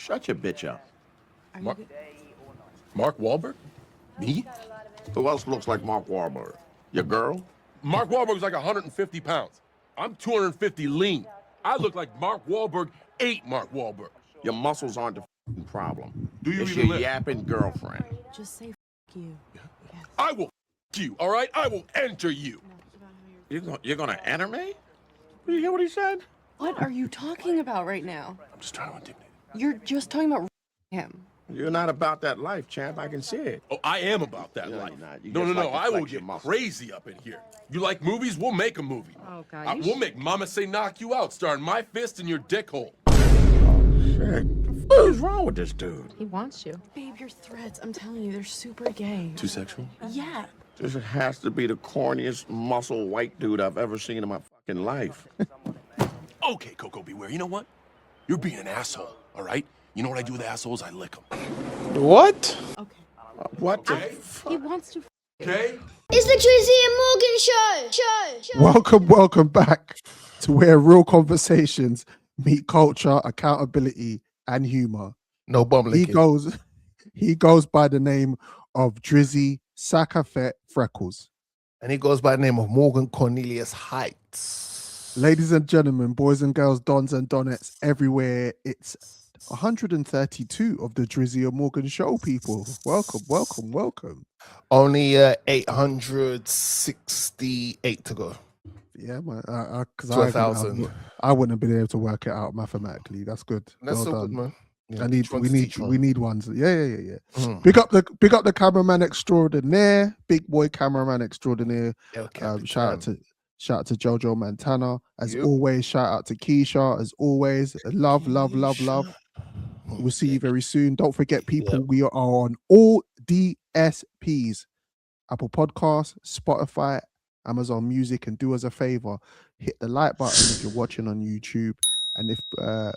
Shut your bitch up. Mark, Mark Wahlberg? Me? Who else looks like Mark Wahlberg? Your girl? Mark Wahlberg's like 150 pounds. I'm 250 lean. I look like Mark Wahlberg ate Mark Wahlberg. Your muscles aren't the problem. Do you it's even your live? yapping girlfriend. Just say you. Yeah. Yes. I will you, all right? I will enter you. You're gonna enter me? Did you hear what he said? What are you talking about right now? I'm just trying to intimidate him. You're just talking about him. You're not about that life, champ. I can see it. Oh, I am about that No, life. you're not. You No, just like to I will flex your get muscles. crazy up in here. You like movies? We'll make a movie. Oh, God. We'll make Mama Say Knock You Out, starring my fist in your dick hole. Shit. What is wrong with this dude? He wants you. Babe, your threats, I'm telling you, they're super gay. Too sexual? Yeah. This has to be the corniest muscle white dude I've ever seen in my fucking life. Okay, Coco Beware, you know what? You're being an asshole, all right? You know what I do with assholes? I lick them. What? Okay. What the Okay? He wants to. Okay? It's the Drizzy and Morgan Show. Welcome back to where real conversations meet culture, accountability, and humor. No bum He licking. goes by the name of Drizzy Sakafet Freckles. And he goes by the name of Morgan Cornelius Heights. Ladies and gentlemen, boys and girls, dons and donettes everywhere. It's 132 of the Drizzy and Morgan Show, people. Welcome, welcome, welcome. Only 868 to go. Yeah, man. Because To 1,000. I wouldn't have been able to work it out mathematically. That's good. That's well so done. good, man. Yeah, We need ones. Yeah. Mm. Big up the cameraman extraordinaire, big boy cameraman extraordinaire. Shout out to Jojo Montana. As always, shout out to Keisha. As always, love. We'll see you very soon. Don't forget, people, we are on all DSPs: Apple Podcasts, Spotify, Amazon Music, and do us a favor, hit the like button if you're watching on YouTube. And if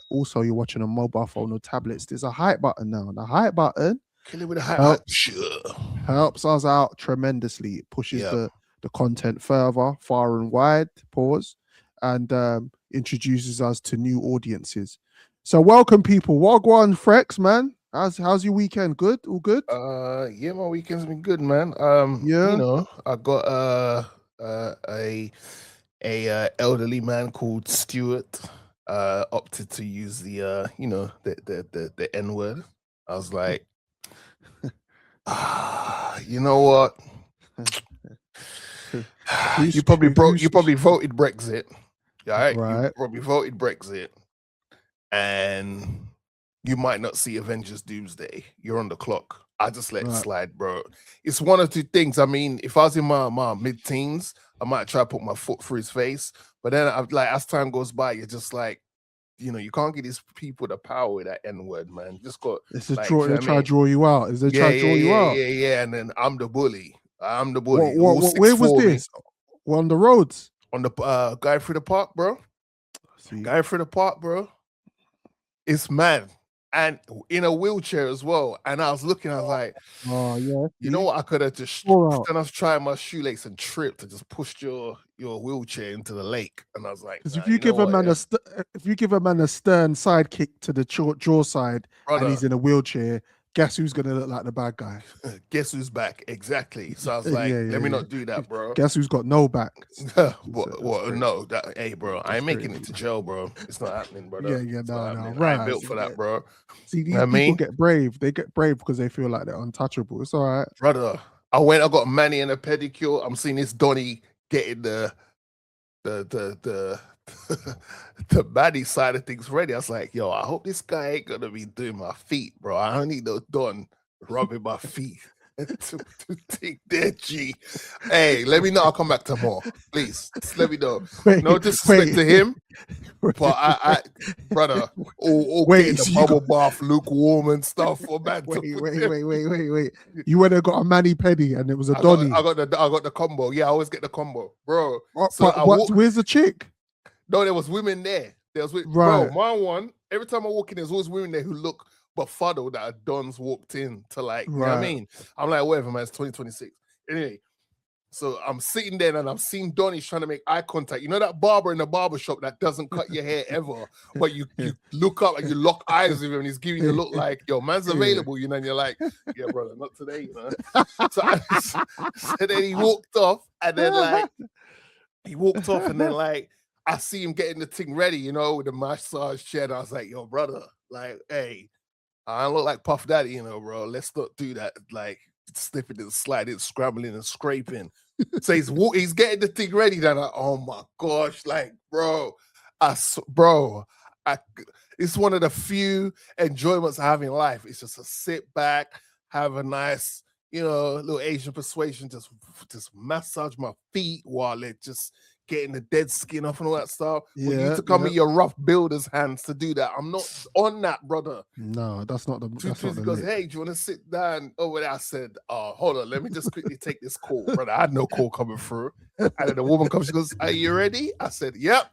also you're watching on mobile phone or tablets, there's a hype button now. The hype button Kill it with a hype. helps us out tremendously. It pushes the content further, far and wide, and introduces us to new audiences. So welcome, people. Wagwan Frex, man. How's your weekend? Good? All good? Yeah, my weekend's been good, man. Yeah. You know, I got a elderly man called Stuart opted to use the the N-word. I was like, you know what? You probably voted Brexit. Right? Right. You probably voted Brexit. And you might not see Avengers Doomsday. You're on the clock. I just let it slide, bro. It's one or two things. I mean, if I was in my mid-teens, I might try to put my foot through his face. But then, as time goes by, you're just like, you can't give these people the power with that N-word, man. You just got. It's a draw. They try to draw you out. Is they try to draw you out? Yeah. And then I'm the bully. Where was this? On the roads? On the guy through the park, bro. Guy through the park, bro. It's mad. And in a wheelchair as well. And I was looking, I was like, oh, yeah. You know what? I could have just instead of trying my shoelace and tripped and just pushed your wheelchair into the lake. And I was like, because if you give a man a stern sidekick to the jaw side, brother, and he's in a wheelchair, guess who's gonna look like the bad guy? Guess who's back? Exactly. So I was like, let me not do that, bro. Guess who's got no back? No, hey, bro, I ain't making it to jail, bro. It's not happening, brother. No, right. I ain't built for that, bro. See, these people get brave. They get brave because they feel like they're untouchable. It's all right, brother. I got mani and a pedicure. I'm seeing this Donny getting the baddie side of things ready. I was like, yo, I hope this guy ain't gonna be doing my feet, bro. I don't need no Don rubbing my feet to take that G. Hey, let me know. I'll come back to more, please. Just let me know. No disrespect to him, but I brother, all getting the bubble bath lukewarm and stuff for man. Wait. You went and got a mani pedi and it was a Donny. I got the combo. Yeah, I always get the combo, bro. Where's the chick? No, there was women there. Right. Bro, my one. Every time I walk in, there's always women there who look befuddled that Don's walked in to, like, you know what I mean? I'm like, whatever, man. It's 2026. Anyway, So I'm sitting there and I'm seeing Donnie's trying to make eye contact. You know that barber in the barber shop that doesn't cut your hair ever, but you look up and you lock eyes with him and he's giving you a look like, yo, man's available, you know, and you're like, yeah, brother, not today, you know. So then he walked off and then like, I see him getting the thing ready, you know, with the massage chair. And I was like, yo, brother, like, hey, I don't look like Puff Daddy, you know, bro. Let's not do that. Like, sniffing and sliding, scrambling and scraping. So he's getting the thing ready. Then oh my gosh, like, bro, it's one of the few enjoyments I have in life. It's just to sit back, have a nice, you know, little Asian persuasion, just massage my feet while they're just getting the dead skin off and all that stuff. Yeah, you need to come with your rough builder's hands to do that. I'm not on that, brother. No, that's not the. He goes, hey, do you want to sit down over there? I said, hold on, let me just quickly take this call, brother. I had no call coming through. And then the woman comes, she goes, are you ready? I said, yep,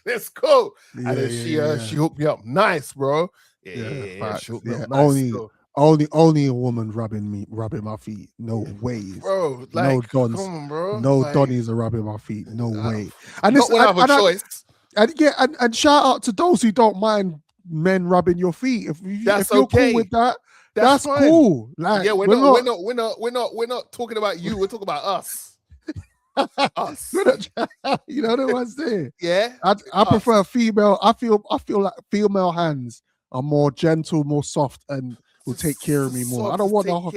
let's go. And then she hooked me up. Nice, bro. Yeah, she hooked me up. Nice, Only a woman rubbing my feet. No ways, bro. Like, no Dons, come on, bro. No like, Donnies are rubbing my feet. No way. And this, I have a choice. And shout out to those who don't mind men rubbing your feet. If you're okay. Cool with that, that's cool. Like, yeah, we're not talking about you. We're talking about us. Us. You know what I'm saying? Yeah. I prefer female. I feel like female hands are more gentle, more soft, and will take care of me more. I don't want rough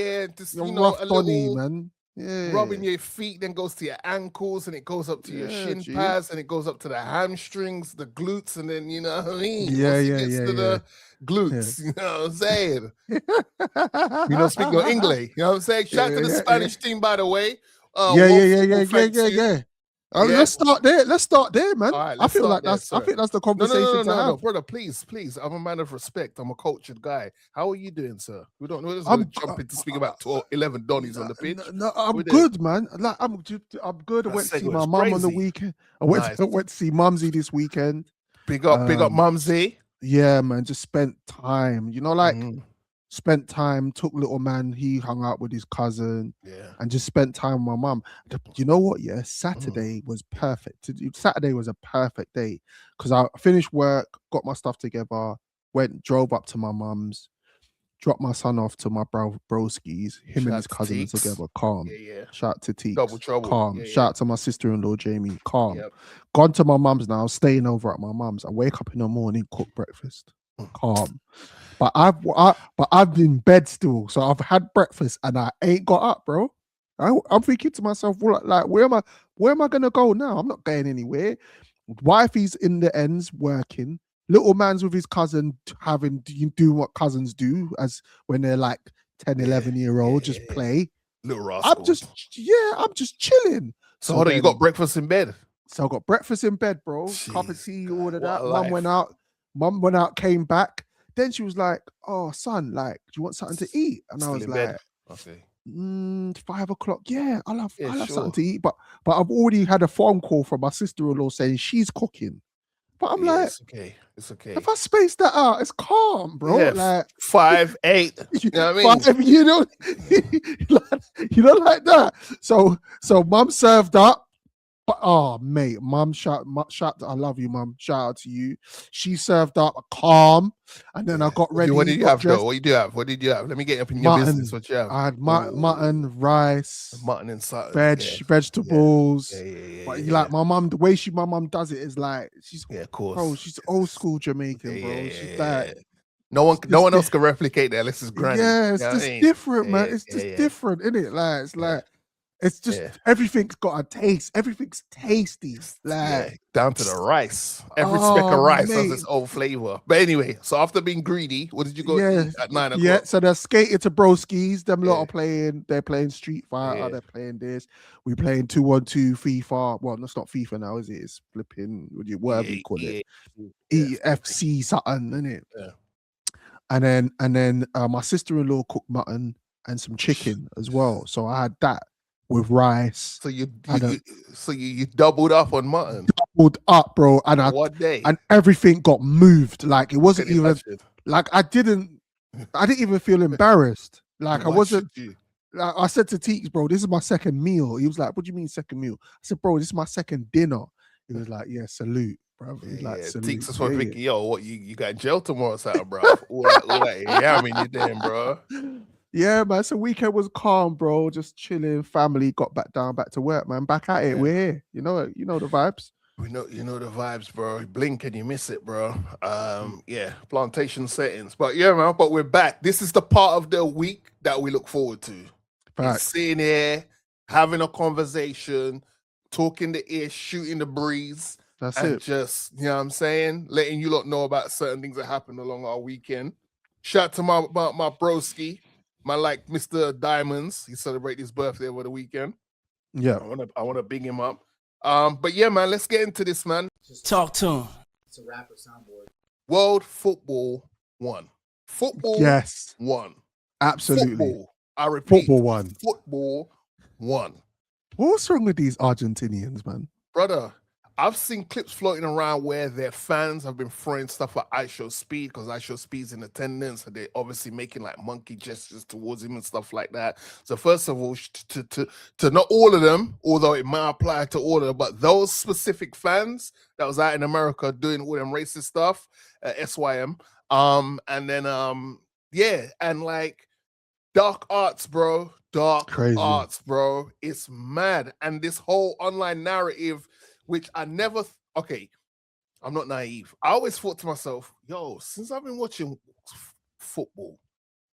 Donny, man. Yeah. Rubbing your feet, then goes to your ankles, and it goes up to your shin pads, and it goes up to the hamstrings, the glutes, and then you know what I mean. The glutes. You know what I'm saying? You don't speak no English. You know what I'm saying? Shout out to the Spanish team, by the way. Yeah. Let's start there, man. Right, I think that's the conversation to have. No, brother, please. I'm a man of respect. I'm a cultured guy. How are you doing, sir? We don't know. I'm jumping to speak about 11 Donnies on the pitch. No, I'm good, man. Like I'm good. I went to see my mum on the weekend. I went to see Mumsy this weekend. Big up, Mumsy. Yeah, man. Just spent time. You know, like. Spent time, took little man, he hung out with his cousin, and just spent time with my mum. You know what? Yeah, Saturday was perfect. Saturday was a perfect day because I finished work, got my stuff together, drove up to my mum's, dropped my son off to my broskies. Him and his cousin were together. Calm. Shout out to Tate. Double trouble. Calm. Shout out to my sister-in-law Jamie. Calm. Gone to my mum's now, staying over at my mum's. I wake up in the morning, cook breakfast. Calm. But I've been in bed still, so I've had breakfast and I ain't got up, bro. I'm thinking to myself, like, where am I gonna go now? I'm not going anywhere. Wifey's in the ends working. Little man's with his cousin doing what cousins do as when they're like 10, 11-year-old, just play. Little rascal. I'm just chilling. So hold on, you got breakfast in bed? So I got breakfast in bed, bro. Jeez. Cup of tea, all of that. Mum went out, came back. Then she was like, oh, son, like, do you want something to eat? And I was like, 5 o'clock. Yeah, I'll have something to eat. But I've already had a phone call from my sister-in-law saying she's cooking. But I'm like, it's okay. If I space that out, it's calm, bro. Yeah, like 5, 8. You know what I mean? 5, you know, like that. So mum served up. But oh mate, mum, shout I love you, mum. Shout out to you. She served up calm, and then I got ready. What did you have though? What did you have? Let me get up in your business. What you have? I had mutton, rice, mutton inside, vegetables. Yeah. But like my mum, the way my mum does it is like she's of course. Bro, she's old school Jamaican, bro. She's like no one else can replicate that. This is granny. Yeah, it's just different, man. It's just different, isn't it? Like it's like. It's just everything's got a taste. Everything's tasty. Like down to the rice. Every speck of rice has its own flavor. But anyway, so after being greedy, what did you go eat at 9 o'clock? Yeah, so they're skating to broskies. Them lot are playing. They're playing Street Fighter. They're playing this. We playing 2-on-2 FIFA. Well, that's not FIFA now, is it? It's flipping whatever you call it. EFC something, isn't it? Yeah. And then my sister-in-law cooked mutton and some chicken as well. So I had that. With rice, so you doubled up on mutton. Doubled up, bro, and one day, and everything got moved. Like it wasn't even like I didn't even feel embarrassed. Like I wasn't. like, I said to Teeks, bro, this is my second meal. He was like, what do you mean second meal? I said, bro, this is my second dinner. He was like, yeah, salute, bro. He's like, salute. Teeks is probably thinking, yo, what you got in jail tomorrow or something, bro? all that yeah, I mean, you damn, bro. Yeah, man. So weekend was calm, bro. Just chilling, family. Got back to work, man. Back at it. We're here. You know the vibes. You know the vibes, bro. Blink and you miss it, bro. Yeah, plantation settings. But yeah, man. But we're back. This is the part of the week that we look forward to. It's sitting here, having a conversation, talking the ish, shooting the breeze. That's and it. Just, you know what I'm saying? Letting you lot know about certain things that happened along our weekend. Shout out to my broski, my like Mr. Diamonds. He celebrated his birthday over the weekend. Yeah. I wanna big him up. But yeah, man, let's get into this, man. Talk to him. It's a rapper soundboard. World Football 1. Football Yes. 1. Absolutely. Football. I repeat. Football 1. Football 1. What's wrong with these Argentinians, man? Brother, I've seen clips floating around where their fans have been throwing stuff at IShow Speed because IShow Speed's in attendance and they're obviously making like monkey gestures towards him and stuff like that. So first of all, to not all of them, although it might apply to all of them, but those specific fans that was out in America doing all them racist stuff, SYM, and then yeah, and like dark arts, bro. Crazy. Arts, bro. It's mad. And this whole online narrative, which I never, I'm not naive. I always thought to myself, yo, since I've been watching football,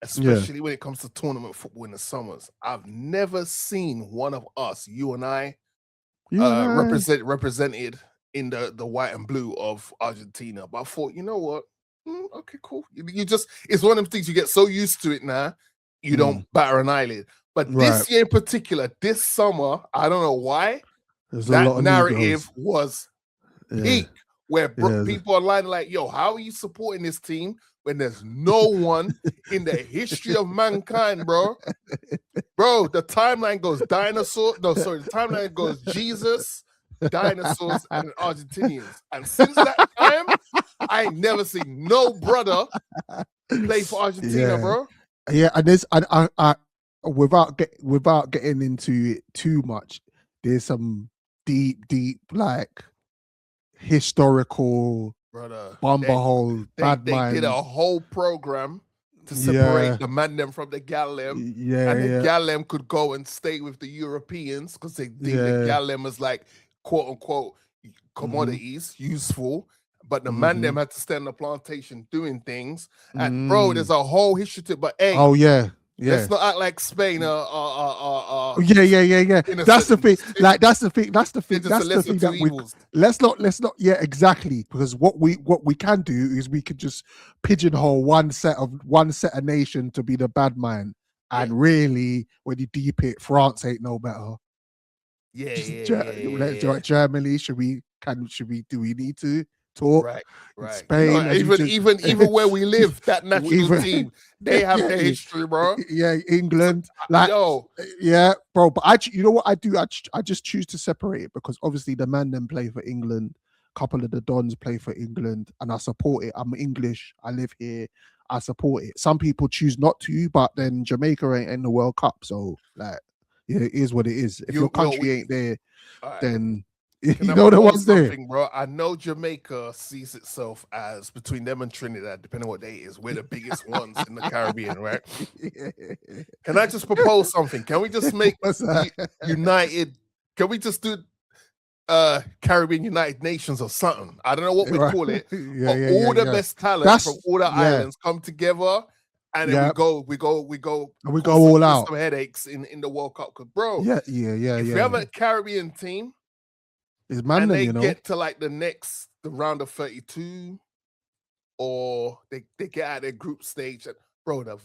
especially when it comes to tournament football in the summers, I've never seen one of us, you and I, represented in the white and blue of Argentina. But I thought, you know what? Okay, cool. You just, it's one of them things you get so used to it now, you don't batter an eyelid. But this year in particular, this summer, I don't know why, that narrative was peak, where people are lying like, yo, how are you supporting this team when there's no one in the history of mankind, bro? Bro, the timeline goes the timeline goes Jesus, dinosaurs, and Argentinians. And since that time, I ain't never seen no brother play for Argentina, bro. Yeah, and there's I without getting into it too much, there's some deep like historical brother bumberhole bad they minds. Did a whole program to separate the man them from the Gallem, and the Gallem could go and stay with the Europeans because they think the Gallem is like quote unquote commodities, useful. But the man them had to stay on the plantation doing things. And bro, there's a whole history to it. But hey, let's not act like Spain yeah. That's the thing. Like that's the thing that we let's not exactly, because what we can do is we could just pigeonhole one set of nation to be the bad man. And really, when you deep it, France ain't no better. Germany, do we need to talk? Right. Spain, even where we live, that national team, they have their history, bro. Yeah, England, like bro. But you know what I do? I just choose to separate it because obviously the man them play for England. A couple of the Dons play for England, and I support it. I'm English. I live here. I support it. Some people choose not to, but then Jamaica ain't in the World Cup, so like, it is what it is. If your country ain't there, then. You know the ones there, bro. I know Jamaica sees itself as, between them and Trinidad, depending on what day it is, we're the biggest ones in the Caribbean, right? Can I just propose something? Can we just make United? Can we just do Caribbean United Nations or something? I don't know what we call it. All the best talent from all the islands come together, and then we go all out. Some headaches in the World Cup, because bro, if you have a Caribbean team. It's man, and they you know, get to like the round of 32, or they get out their group stage. And bro, the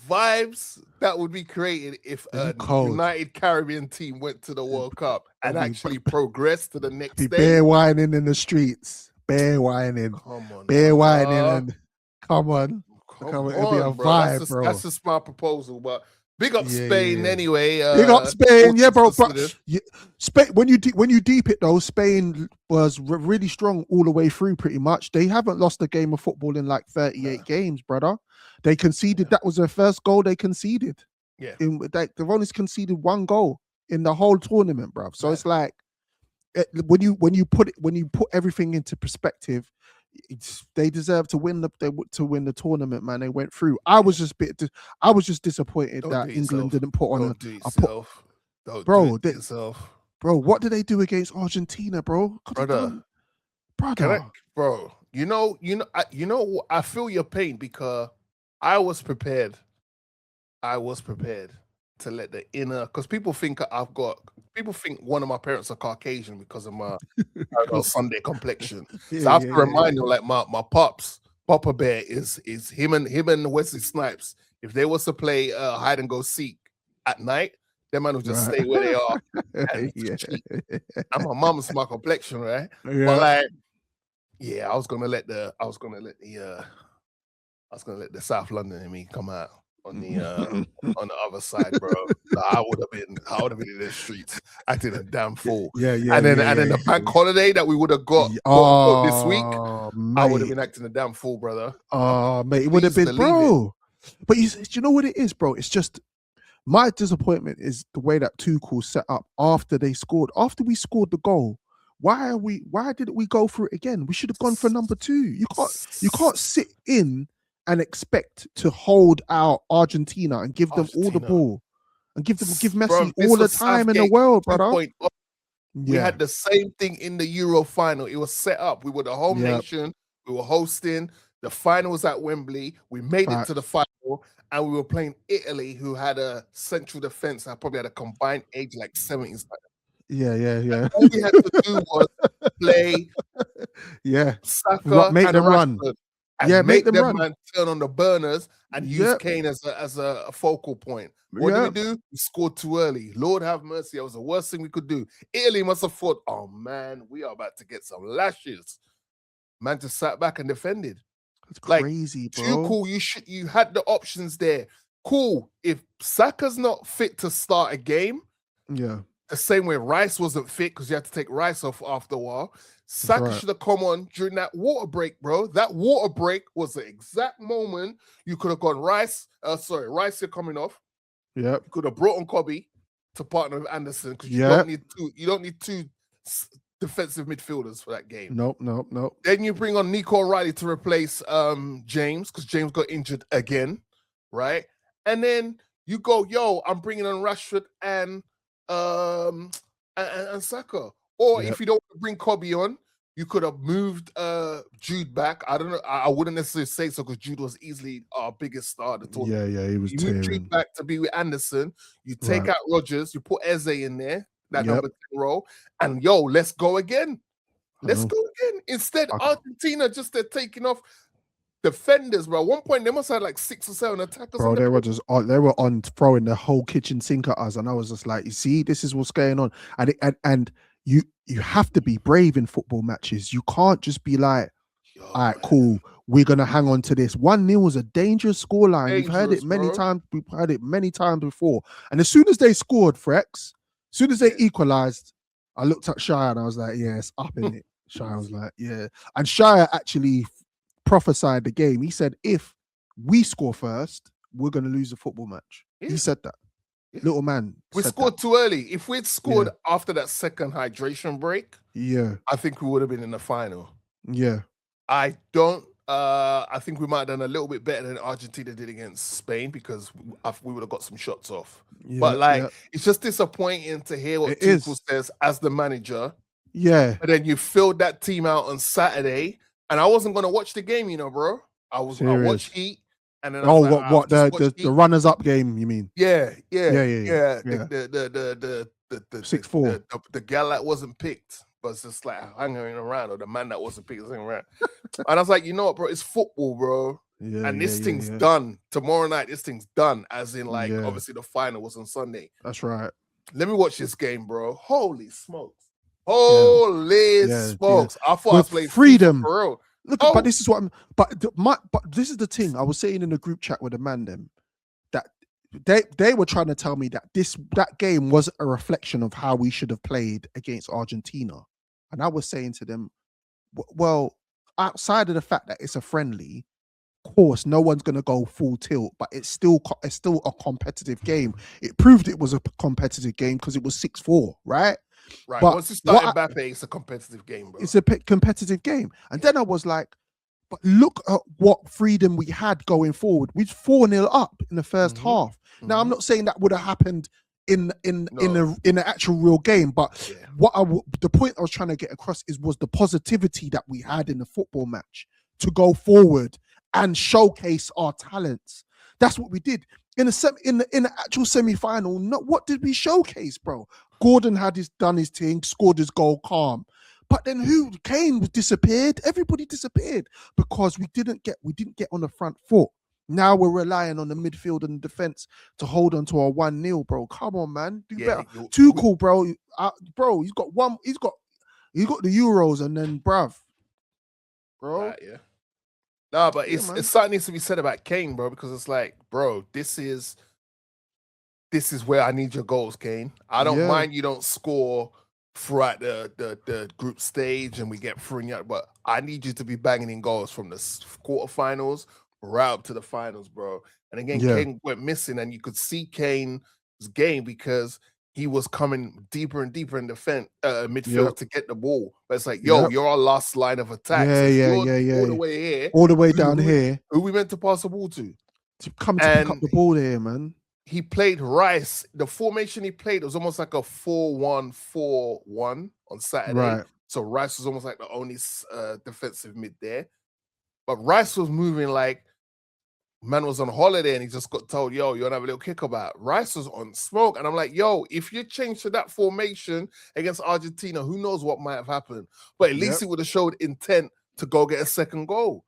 vibes that would be created if a United Caribbean team went to the World Cup and actually progressed to the next stage. Bear whining in the streets, bear whining, and come on. It'll be a bro. vibe, bro. That's just my proposal, but Big up Spain anyway. Big up Spain, yeah, bro. But But Spain, when you deep it though, Spain was really strong all the way through. Pretty much, they haven't lost a game of football in like 38 games, brother. They conceded. That was their first goal they conceded. Yeah, they've only conceded one goal in the whole tournament, bro. So it's like when you put everything into perspective. They deserve to win the tournament, man. They went through. I was just disappointed that England didn't put on bro. Bro, what did they do against Argentina, bro? Brother. Bro, I feel your pain because I was prepared to let the inner, because people think one of my parents are Caucasian because of my Sunday complexion. So I have to remind them, like my Papa Bear is him and Wesley Snipes. If they was to play hide and go seek at night, them man will just stay where they are. And my mom's my complexion, right? Yeah. But like, I was gonna let the South London in me come out on the on the other side, bro. I would have been in the streets acting a damn fool. And then the bank holiday that we would have got this week, mate. I would have been acting a damn fool, brother. Mate, it would have been, bro. But you know what it is, bro? It's just my disappointment is the way that Tuchel set up after we scored the goal. Why didn't we go for it again? We should have gone for number 2. You can't sit in and expect to hold out Argentina and give them all the ball and give Messi all the time in the world, brother. We had the same thing in the Euro final. It was set up. We were the home nation. We were hosting. The final was at Wembley. We made it to the final, and we were playing Italy, who had a central defense that probably had a combined age like 70s. Yeah. All we had to do was play Saka make them run. And make them run. Man turn on the burners and use Kane as a focal point. What did we do? We scored too early. Lord have mercy. That was the worst thing we could do. Italy must have thought, oh man, we are about to get some lashes. Man just sat back and defended. It's crazy, bro. Too cool. You had the options there. Cool. If Saka's not fit to start a game, the same way Rice wasn't fit because you had to take Rice off after a while. Saka should have come on during that water break, bro. That water break was the exact moment you could have gone Rice, you're coming off. Yeah. You could have brought on Kobe to partner with Anderson because you don't need two defensive midfielders for that game. Nope. Then you bring on Nico O'Reilly to replace James because James got injured again, right? And then you go, I'm bringing on Rashford and Saka. Or if you don't bring Kobe on, you could have moved Jude back. I don't know. I wouldn't necessarily say so because Jude was easily our biggest star at the tournament. Yeah, he was. You move Jude back to be with Anderson. You take out Rodgers. You put Eze in there, that number 10 role, and let's go again. Let's go again. Instead, Argentina they're taking off defenders, bro. At one point, they must have like 6 or 7 attackers. Bro, they were on throwing the whole kitchen sink at us, and I was just like, you see, this is what's going on, and you have to be brave in football matches. You can't just be like, all right, cool, we're gonna hang on to this. 1-0 was a dangerous scoreline. We've heard it many times. We've heard it many times before. And as soon as they scored, Frex, as soon as they equalized, I looked at Shire and I was like, yeah, it's up in it. Shire was like, yeah. And Shire actually prophesied the game. He said, if we score first, we're gonna lose the football match. He said that. Little man. We scored too early. If we'd scored after that second hydration break, I think we would have been in the final. Yeah. I think we might have done a little bit better than Argentina did against Spain because we would have got some shots off. But it's just disappointing to hear what Tuchel says as the manager. Yeah. And then you filled that team out on Saturday, and I wasn't going to watch the game, bro. I watched Heat. And then the runners-up game? You mean? Yeah. The 6-4. The gal that wasn't picked, but it's just like hanging around, or the man that wasn't picked was hanging around. And I was like, you know what, bro? It's football, bro. And this thing's done tomorrow night. This thing's done, as in obviously the final was on Sunday. That's right. Let me watch this game, bro. Holy smokes! Holy smokes! I thought I was playing freedom, for real. Look, but this is what I'm. But this is the thing I was saying in the group chat with the man. Them that they were trying to tell me that that game was a reflection of how we should have played against Argentina, and I was saying to them, well, outside of the fact that it's a friendly, of course, no one's gonna go full tilt, but it's still a competitive game. It proved it was a competitive game because it was 6-4, right? Right. But Once you start Mbappe, it's a competitive game, bro. It's a competitive game, and then I was like, but look at what freedom we had going forward. We're 4-0 up in the first half. Now, I'm not saying that would have happened in an actual real game, but the point I was trying to get across was the positivity that we had in the football match to go forward and showcase our talents. That's what we did in the actual semi-final. What did we showcase, bro? Gordon done his thing, scored his goal, calm. But then Kane disappeared. Everybody disappeared because we didn't get on the front foot. Now we're relying on the midfield and the defense to hold on to our 1-0, bro. Come on, man, do better. Tuchel, bro, he's got the Euros, and then bro. Right, yeah. No, but it's something needs to be said about Kane, bro, because it's like, bro, this is where I need your goals, Kane. I don't mind you don't score throughout the group stage and we get through, but I need you to be banging in goals from the quarterfinals right up to the finals, bro. And again, Kane went missing, and you could see Kane's game because he was coming deeper and deeper in defense midfield to get the ball. But it's like, yo, you're our last line of attack. All the way here, all the way down here. Who we meant to pass the ball to? Come to pick up the ball here, man. He played Rice. The formation he played was almost like a 4-1-4-1 on Saturday. Right. So Rice was almost like the only defensive mid there. But Rice was moving like man was on holiday and he just got told, yo, you want to have a little kickabout. Rice was on smoke. And I'm like, yo, if you change to that formation against Argentina, who knows what might have happened. But at least it would have showed intent to go get a second goal.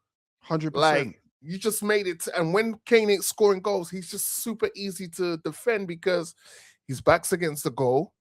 100%. Like, you just made it. And when Kane ain't scoring goals, he's just super easy to defend because his back's against the goal.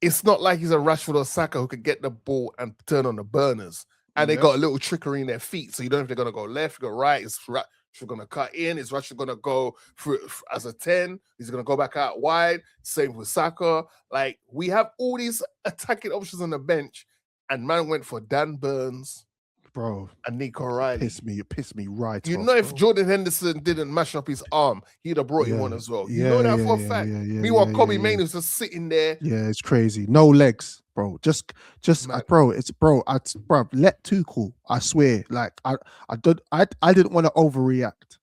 It's not like he's a Rashford or Saka who could get the ball and turn on the burners. And they got a little trickery in their feet. So you don't know if they're going to go left, go right. Is Rashford going to cut in? Is Rashford going to go through as a 10? He's going to go back out wide. Same with Saka. Like, we have all these attacking options on the bench. And man went for Dan Burns. Bro, and Nico Riley. It pissed me right You off, know, if bro. Jordan Henderson didn't mash up his arm, he'd have brought him on as well. You know that for a fact. Meanwhile, Kobe Mainoo's just sitting there. Yeah, it's crazy. No legs, bro. Just bro. Let Tuchel. I swear, like I didn't want to overreact,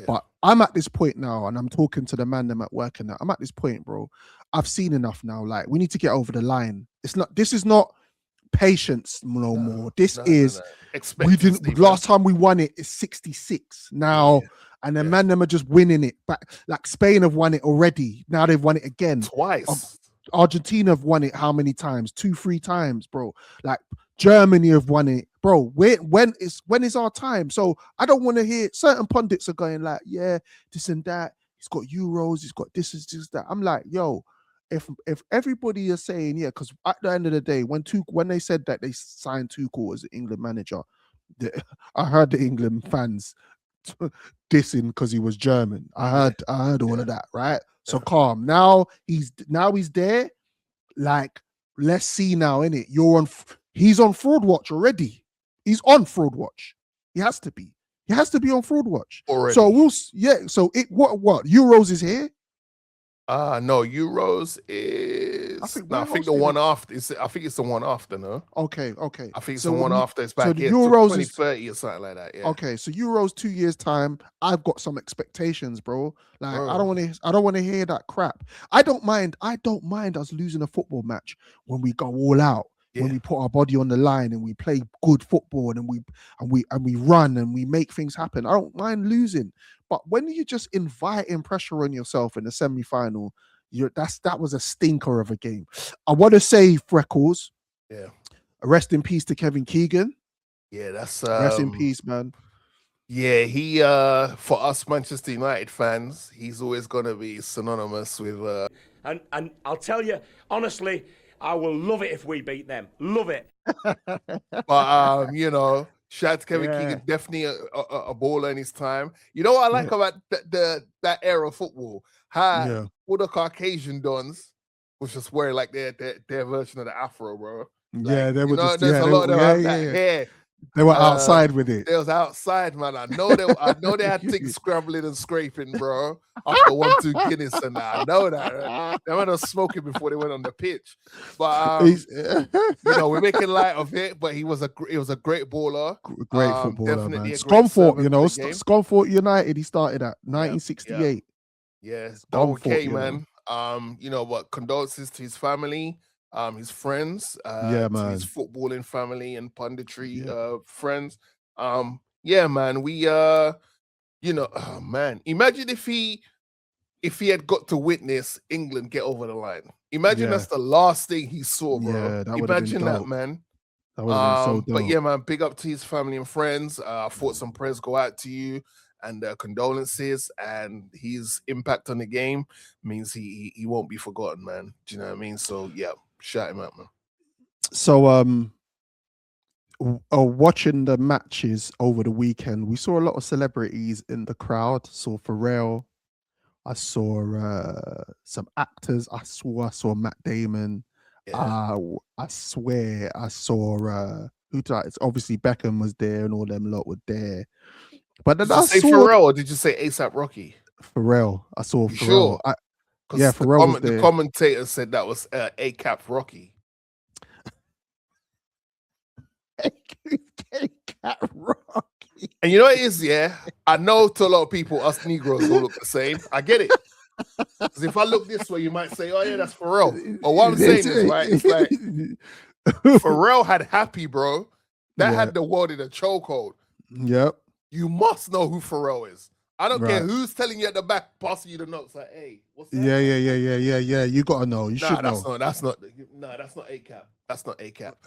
but I'm at this point now, and I'm talking to the man them at work, and I'm at this point, bro. I've seen enough now. Like, we need to get over the line. This is not patience no more. This is we didn't last time we won it is 66 now, and the man them are just winning it back. Like, Spain have won it already. Now they've won it again twice. Argentina have won it how many times? 2-3 times, bro. Like, Germany have won it, bro. When is our time? So I don't want to hear certain pundits are going like, yeah, this and that. He's got Euros. He's got this that. I'm like, yo. If everybody is saying because at the end of the day, when they said that they signed Tuchel as the England manager, I heard the England fans dissing because he was German. I heard all of that, right? So calm. Now he's there. Like, let's see now, innit? He's on fraud watch already. He's on fraud watch. He has to be. He has to be on fraud watch already. So So what Euros is here. No, Euros is. I think the one after. I think it's the one after. No. Okay. I think it's the one after. It's back here. Euros 2030 or something like that. Yeah. Okay, so Euros 2 years time. I've got some expectations, bro. Like, I don't want to hear that crap. I don't mind us losing a football match when we go all out. When we put our body on the line and we play good football and we run and we make things happen. I don't mind losing. But when you just inviting pressure on yourself in the semi-final, that was a stinker of a game. I want to say, Freckles. Yeah. Rest in peace to Kevin Keegan. Yeah, that's rest in peace, man. Yeah, he for us Manchester United fans, he's always gonna be synonymous with and I'll tell you honestly, I will love it if we beat them. Love it. But you know, Shout out to Kevin Yeah. Keegan, definitely a baller in his time. You know what I like about that era of football? How all the Caucasian dons was just wearing like their version of the afro, bro. Yeah, Like, they were just there's a lot of them have that hair. They were outside with it. They was outside, man. I know they had things scrambling and scraping, bro. After 1-2 Guinness and that. I know that. Right? They were smoking before they went on the pitch. But we're making light of it. But he was a great baller. Great footballer, man. Scunthorpe, Scunthorpe United. He started at 1968. Yeah, okay, man. But condolences to his family. His friends, man, his footballing family and punditry friends. Man, we oh man, imagine if he had got to witness England get over the line. Imagine that's the last thing he saw, bro. Yeah, that imagine that, man. That would have been so dope. But yeah, man, big up to his family and friends. Thoughts and prayers go out to you. And condolences, and his impact on the game means he won't be forgotten, man. Do you know what I mean? So yeah, shout him out, man. So watching the matches over the weekend, we saw a lot of celebrities in the crowd. Saw Pharrell, I saw some actors. I saw Matt Damon. I swear I saw who died. Obviously Beckham was there, and all them lot were there. But then did you say Pharrell or did you say ASAP Rocky? Pharrell. I saw Pharrell. Sure? Pharrell was there. The commentator said that was A-Cap Rocky. A-Cap Rocky. And you know what it is, yeah? I know to a lot of people, us Negroes all look the same. I get it. Because if I look this way, you might say, oh yeah, that's Pharrell. But what I'm saying is, right, it's like Pharrell had Happy, bro. That had the world in a chokehold. Yep. You must know who Pharrell is. I don't care who's telling you at the back, passing you the notes. Like, hey, what's that? Yeah. You gotta know. You should know. That's not A-Cap. That's not A-Cap.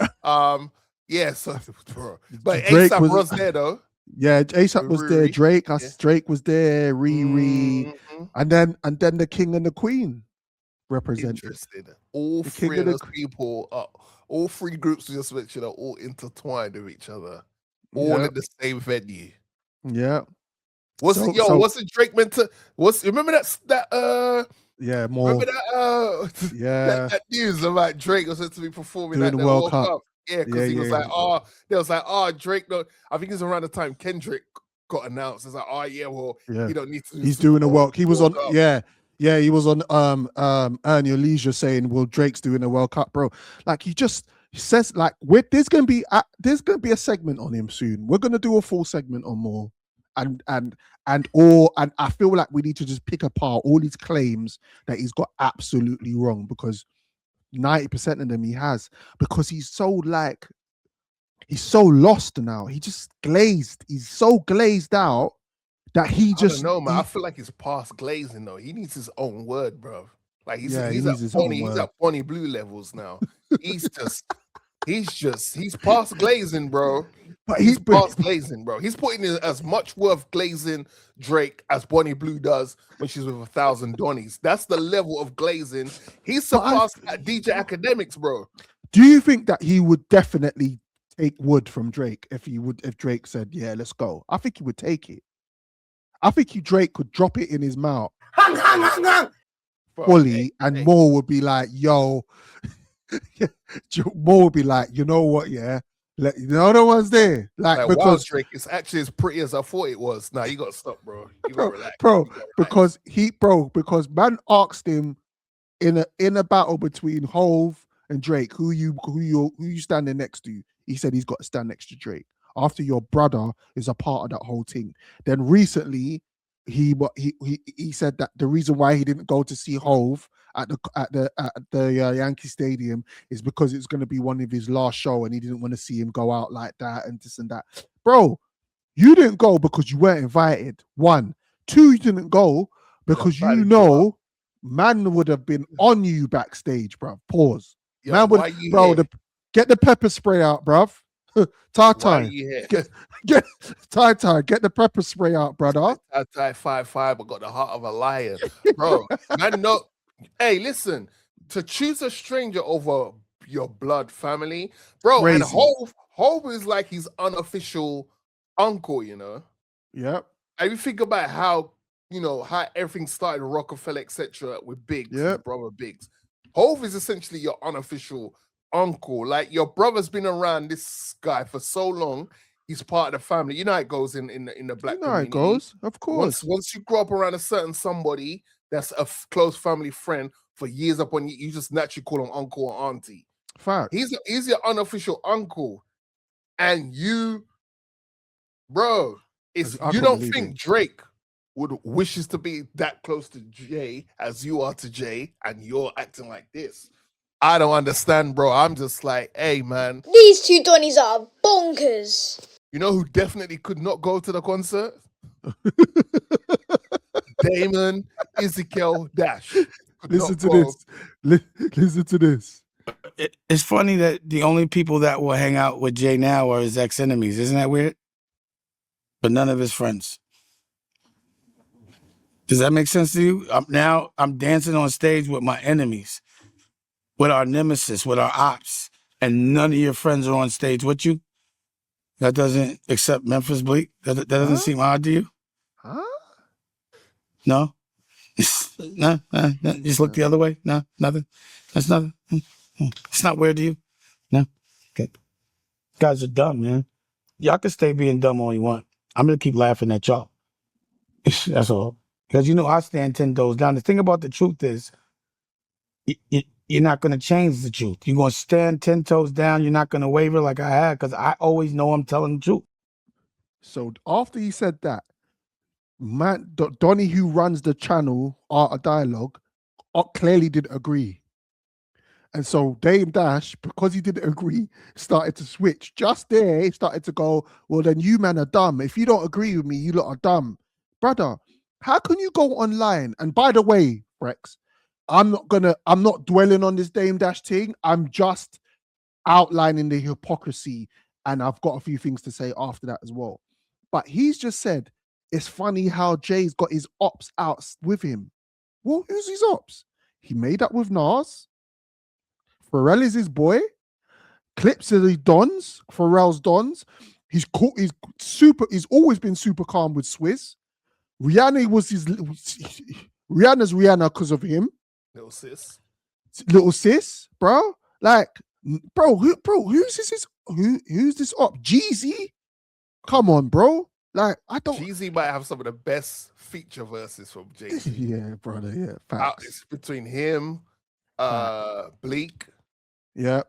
So bro. But ASAP was there though. Yeah, ASAP was there. Drake was there. Riri, and then the King and the Queen represented. Interesting. All three of those people, all three groups we just mentioned are all intertwined with each other, all in the same venue. Yeah. Wasn't Drake meant to? Remember that? More. Remember that? that news about Drake was meant to be performing at the World Cup. Yeah, because he was like, Drake. No, I think it's around the time Kendrick got announced. It's like, he don't need to. He's doing a World. He was on. He was on. Earn Your Leisure saying, "Well, Drake's doing a World Cup, bro." Like he says, like, there's gonna be a segment on him soon. We're gonna do a full segment on more. And I feel like we need to just pick apart all these claims that he's got absolutely wrong, because 90% of them he has, because he's so lost now. He just glazed. He's so glazed out that he just. No, man. I feel like he's past glazing though. He needs his own word, bro. Like he's at Bonnie Blue levels now. He's past glazing, bro. But he's past glazing, bro. He's putting in as much worth glazing Drake as Bonnie Blue does when she's with 1,000 Donnies. That's the level of glazing. He's surpassed at DJ Academics, bro. Do you think that he would definitely take wood from Drake if Drake said, "Yeah, let's go"? I think he would take it. I think Drake could drop it in his mouth fully, and Mo would be like, "Yo," Mo would be like, "You know what? Yeah." The other one's there, because wow, Drake, it's actually as pretty as I thought it was. Nah, you gotta stop, bro. You gotta relax, because man asked him in a battle between Hove and Drake, who you standing next to? He said he's got to stand next to Drake after your brother is a part of that whole thing. Then recently, he said that the reason why he didn't go to see Hove at the Yankee Stadium is because it's going to be one of his last show, and he didn't want to see him go out like that and this and that. Bro, you didn't go because you weren't invited. 1, 2, you didn't go because man would have been on you backstage, bro. Pause. Yo, man would, bro. Get the pepper spray out, bruv. Tata, get the pepper spray out, brother. Tata 5'5", I got the heart of a lion, bro. Man, no. Hey, listen, to choose a stranger over your blood family, bro. Crazy. And Hov is like his unofficial uncle, you know. Yep. And you think about how, you know, how everything started, Rockefeller, etc., with Biggs, his Yep. brother Biggs. Hov is essentially your unofficial uncle. Like, your brother's been around this guy for so long. He's part of the family. You know how it goes in the black You know how it community. goes, of course. Once you grow up around a certain somebody that's a close family friend for years upon years, you just naturally call him uncle or auntie. Fact. He's your unofficial uncle. And you, bro, I you couldn't don't believe think it. Drake wishes to be that close to Jay as you are to Jay, and you're acting like this. I don't understand, bro. I'm just like, hey, man. These two Donnies are bonkers. You know who definitely could not go to the concert? Damon Ezekiel Dash. Listen to this. Listen to this. It's funny that the only people that will hang out with Jay now are his ex-enemies. Isn't that weird? But none of his friends. Does that make sense to you? Now I'm dancing on stage with my enemies, with our nemesis, with our ops, and none of your friends are on stage with you? That doesn't, except Memphis Bleak? That doesn't seem odd to you? Huh? No? No? Just look the other way? No? Nothing? That's nothing? It's not weird to you? No? Okay. You guys are dumb, man. Y'all can stay being dumb all you want. I'm going to keep laughing at y'all. That's all. Because, you know, I stand 10 toes down. The thing about the truth is, you're not going to change the truth. You're going to stand 10 toes down. You're not going to waver like I had, because I always know I'm telling the truth. So after he said that, man, Donnie, who runs the channel, Art of Dialogue, clearly didn't agree. And so Dame Dash, because he didn't agree, started to switch. Just there, he started to go, well, then you man are dumb. If you don't agree with me, you lot are dumb. Brother, how can you go online? And by the way, Rex, I'm not dwelling on this Dame Dash thing. I'm just outlining the hypocrisy. And I've got a few things to say after that as well. But he's just said, it's funny how Jay's got his ops out with him. Well, who's his ops? He made up with Nas. Pharrell is his boy. Clips are the Dons. Pharrell's Dons. He's cool. He's super. He's always been super calm with Swizz. Rihanna was his. Rihanna's Rihanna because of him. Little sis. Little sis, bro. Like, who's this? Who's this up? Jeezy? Come on, bro. Like, I don't. Jeezy might have some of the best feature verses from Jay-Z. Yeah, brother. Yeah, facts. It's between him, Bleak. Yeah.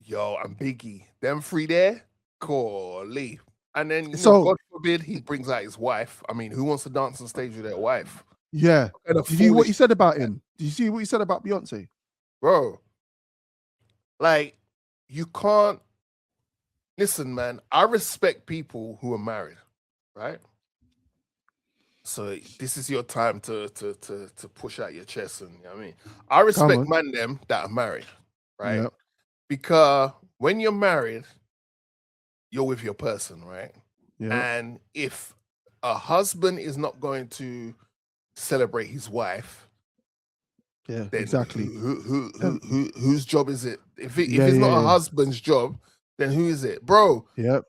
Yo, and Biggie. Them three there, golly. And then, you So- know, God forbid, he brings out his wife. I mean, who wants to dance on stage with their wife? Yeah. What kind of Did you see what foolish- he said about him? Did you see what he said about Beyonce? Bro, like, you can't listen, man. I respect people who are married, right? So this is your time to push out your chest, and you know what I mean, I respect on. man them that are married, right? Yep. Because when you're married, you're with your person, right? Yeah. And if a husband is not going to celebrate his wife, Yeah. then Exactly. whose job is it? If it's Yeah, not a yeah. husband's job, then who is it, bro? Yep.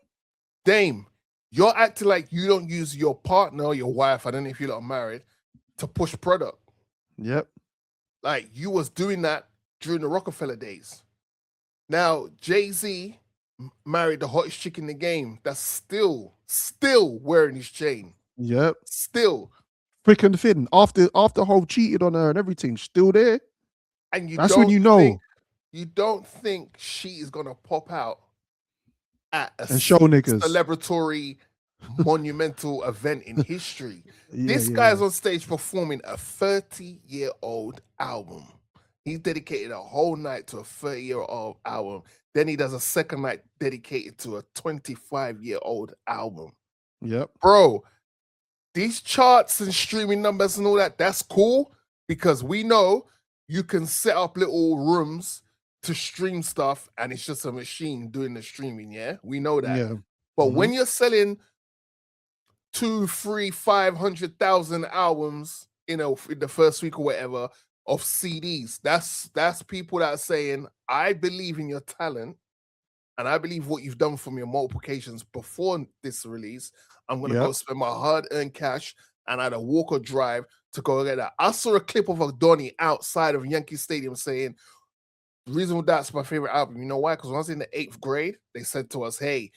Dame, you're acting like you don't use your partner or your wife, I don't know if you're not married, to push product. Yep. Like, you was doing that during the Rockefeller days. Now, Jay-Z married the hottest chick in the game that's still wearing his chain. Yep. Still. Freaking thin. After Hov cheated on her and everything, still there. And That's when you know. You don't think she is gonna pop out at a And show niggas. celebratory monumental event in history. Yeah, This yeah, guy's yeah. on stage performing a 30-year-old album. He dedicated a whole night to a 30-year-old album. Then he does a second night dedicated to a 25-year-old album. Yep. Bro, these charts and streaming numbers and all that, that's cool because we know you can set up little rooms to stream stuff and it's just a machine doing the streaming, yeah? We know that. Yeah. But when you're selling 2, 3, 500,000 albums, you know, in the first week or whatever of CDs, that's people that are saying, I believe in your talent and I believe what you've done for me on multiple occasions before this release, I'm gonna Yeah. go spend my hard-earned cash and either walk or drive to go get that. I saw a clip of a Donny outside of Yankee Stadium saying, the reason that's my favorite album, you know why? Because when I was in the 8th grade, they said to us, hey,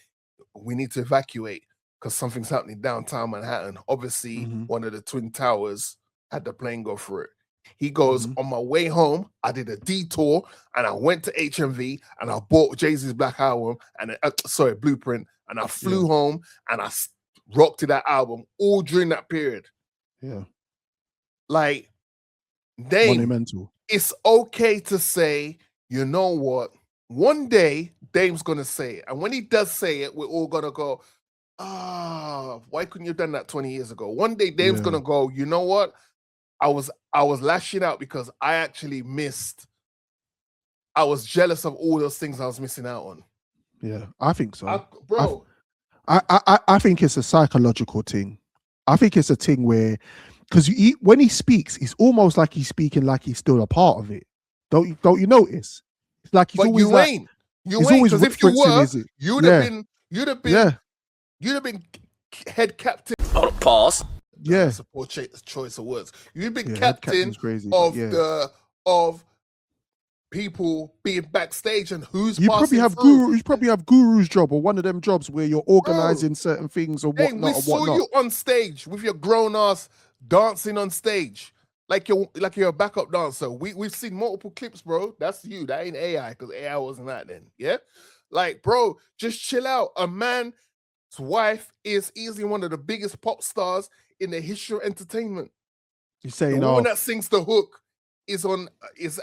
we need to evacuate because something's happening downtown Manhattan. Obviously, one of the Twin Towers had the plane go through it. He goes, on my way home, I did a detour and I went to HMV and I bought Jay-Z's Black Album and Blueprint, and I flew home and I rocked to that album all during that period. Yeah. Like, Dame, monumental. It's okay to say, you know what? One day, Dame's gonna say it, and when he does say it, we're all gonna go, why couldn't you have done that 20 years ago? One day, Dame's gonna go, you know what? I was lashing out because I actually missed. I was jealous of all those things I was missing out on. Yeah, I think so, bro. I think it's a psychological thing. I think it's a thing where, because when he speaks, it's almost like he's speaking like he's still a part of it. Don't you notice? It's like he's always you ain't, because if you were, you'd have been head captain. Pause. Yeah, that's a poor choice of words. You've been captain of people being backstage and who's you probably have through. You probably have Guru's job or one of them jobs where you're organizing certain things or whatnot. We saw you on stage with your grown ass dancing on stage like you're a backup dancer. We've seen multiple clips, bro. That's you. That ain't AI, because AI wasn't that then. Yeah, like, bro, just chill out. A man's wife is easily one of the biggest pop stars in the history of entertainment. You're saying, the woman that sings the hook is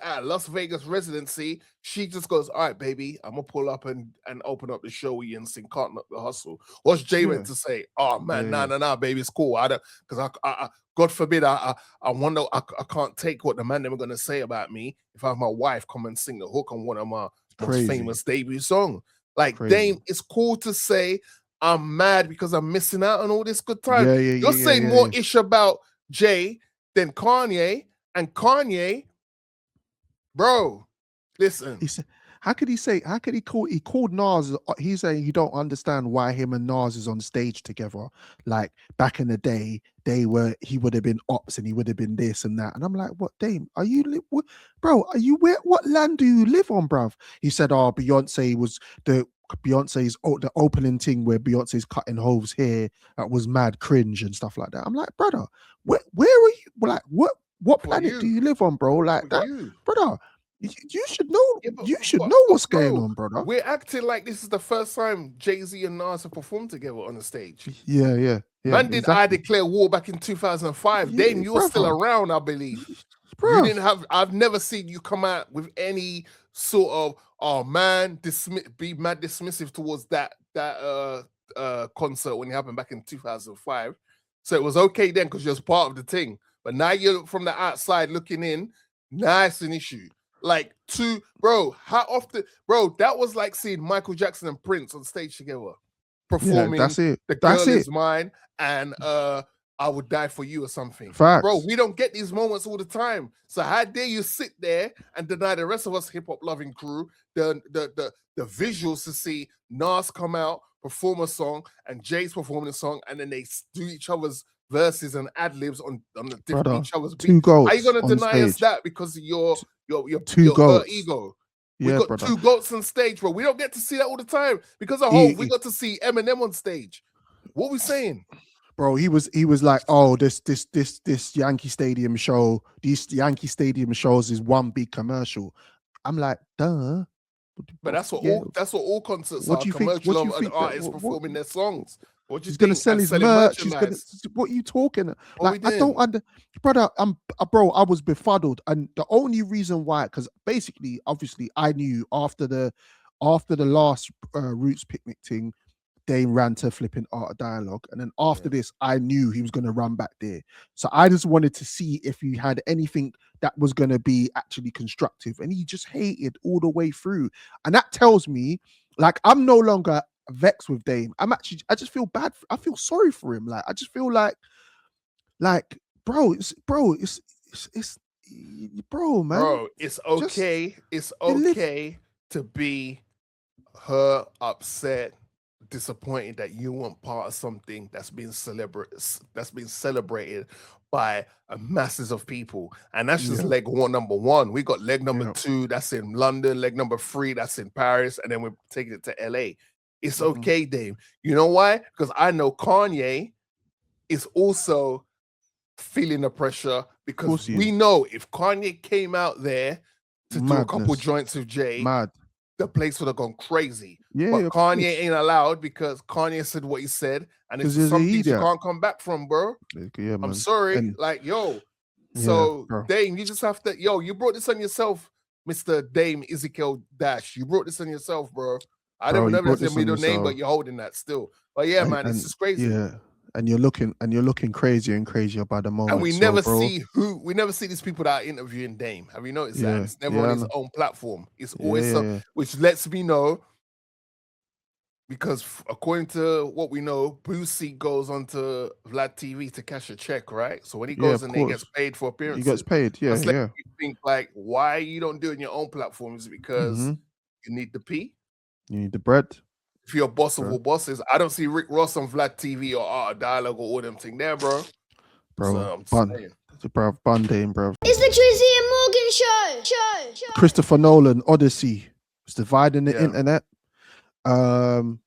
at Las Vegas residency. She just goes, all right, baby, I'm gonna pull up and open up the show with you and sing Can't Knock the Hustle. What's Jay meant to say? Oh man, nah, baby, it's cool. I don't, because I God forbid, I wonder, I can't take what the man them are gonna say about me if I have my wife come and sing the hook on one of my most famous debut song. Like, Dame, it's cool to say I'm mad because I'm missing out on all this good time. You're saying more ish about Jay than Kanye. And Kanye, bro, listen. He said, how could he called Nas? He's saying you don't understand why him and Nas is on stage together. Like back in the day, he would have been ops and he would have been this and that. And I'm like, what, Dame? Are you, bro? Are you what land do you live on, bruv? He said, Beyonce's the opening thing where Beyonce's cutting Hove's hair, that was mad cringe and stuff like that. I'm like, brother, where are you? Like, what planet do you live on, bro? Like that, brother. You should know. You should know what's going on, brother. We're acting like this is the first time Jay-Z and Nas have performed together on the stage. Yeah. Man, did I declare war back in 2005? Dame, you were still around, I believe. You didn't have. I've never seen you come out with any sort of be mad dismissive towards that concert when it happened back in 2005. So it was okay then because you was part of the thing. But now you're from the outside looking in. Now it's an issue. Like, how often, bro? That was like seeing Michael Jackson and Prince on stage together, performing. That's it. The Girl Is Mine and I Would Die For You or something. Facts. Bro, we don't get these moments all the time. So how dare you sit there and deny the rest of us hip hop loving crew the visuals to see Nas come out, perform a song, and Jay's performing a song, and then they do each other's verses and ad-libs on the different each other's beats. Are you gonna deny us that because of your hurt ego? We got two goats on stage, bro. We don't get to see that all the time because of Hov. We got to see Eminem on stage. What we saying? Bro, he was like, oh, this Yankee Stadium show, these Yankee Stadium shows is one big commercial. I'm like, duh. But that's what all concerts are. Commercial of an artist performing their songs. What you he's gonna sell his merch. What are you talking? Like, I don't brother. Bro, I was befuddled, and the only reason why, because basically, obviously, I knew after the last Roots picnic thing, they ran to flipping Art of Dialogue, and then after this, I knew he was gonna run back there. So I just wanted to see if he had anything that was gonna be actually constructive, and he just hated all the way through, and that tells me, like, I'm no longer vexed with Dame. I just feel bad. I feel sorry for him. Like, I just feel like, bro, it's bro, man. Bro, it's okay. It's okay to be her upset, disappointed that you weren't part of something that's been celebrated by masses of people. And that's just leg one, number one. We got leg number two, that's in London, leg number three, that's in Paris, and then we're taking it to LA. It's okay, Dame. You know why? Because I know Kanye is also feeling the pressure, because we know if Kanye came out there to do a couple joints with Jay, the place would have gone crazy. But Kanye ain't allowed, because Kanye said what he said, and it's some things you can't come back from, bro. I'm sorry. And, so Dame, you just have to, you brought this on yourself, Mr. Dame Ezekiel Dash. You brought this on yourself, bro. I don't know if that's your middle name, but you're holding that still. But yeah, man, this is crazy. Yeah. And you're looking crazier and crazier by the moment. And we never see these people that are interviewing Dame. Have you noticed that? It's never on his own platform. It's always which lets me know, because according to what we know, Boosie goes onto Vlad TV to cash a check, right? So when he goes in there, he gets paid for appearances. He gets paid, You think like, why you don't do it in your own platform? Is it because you need the P? You need the bread. If you're a boss of all bosses, I don't see Rick Ross on Vlad TV or Art of Dialogue or all them thing there, bro. So Bun Dame, bro. It's the Drizzy Morgan Show. Christopher Nolan Odyssey. It's dividing the internet. The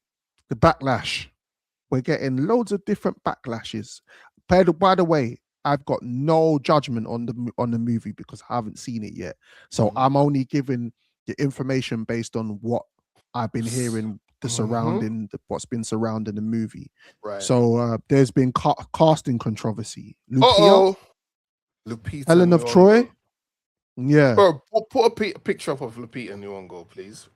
backlash. We're getting loads of different backlashes. By the way, I've got no judgment on the movie because I haven't seen it yet. So I'm only giving the information based on what I've been hearing, what's been surrounding the movie. Right. So there's been casting controversy. Lupita, Helen of Troy. Yeah. Bro, put a picture up of Lupita Nyong'o, please.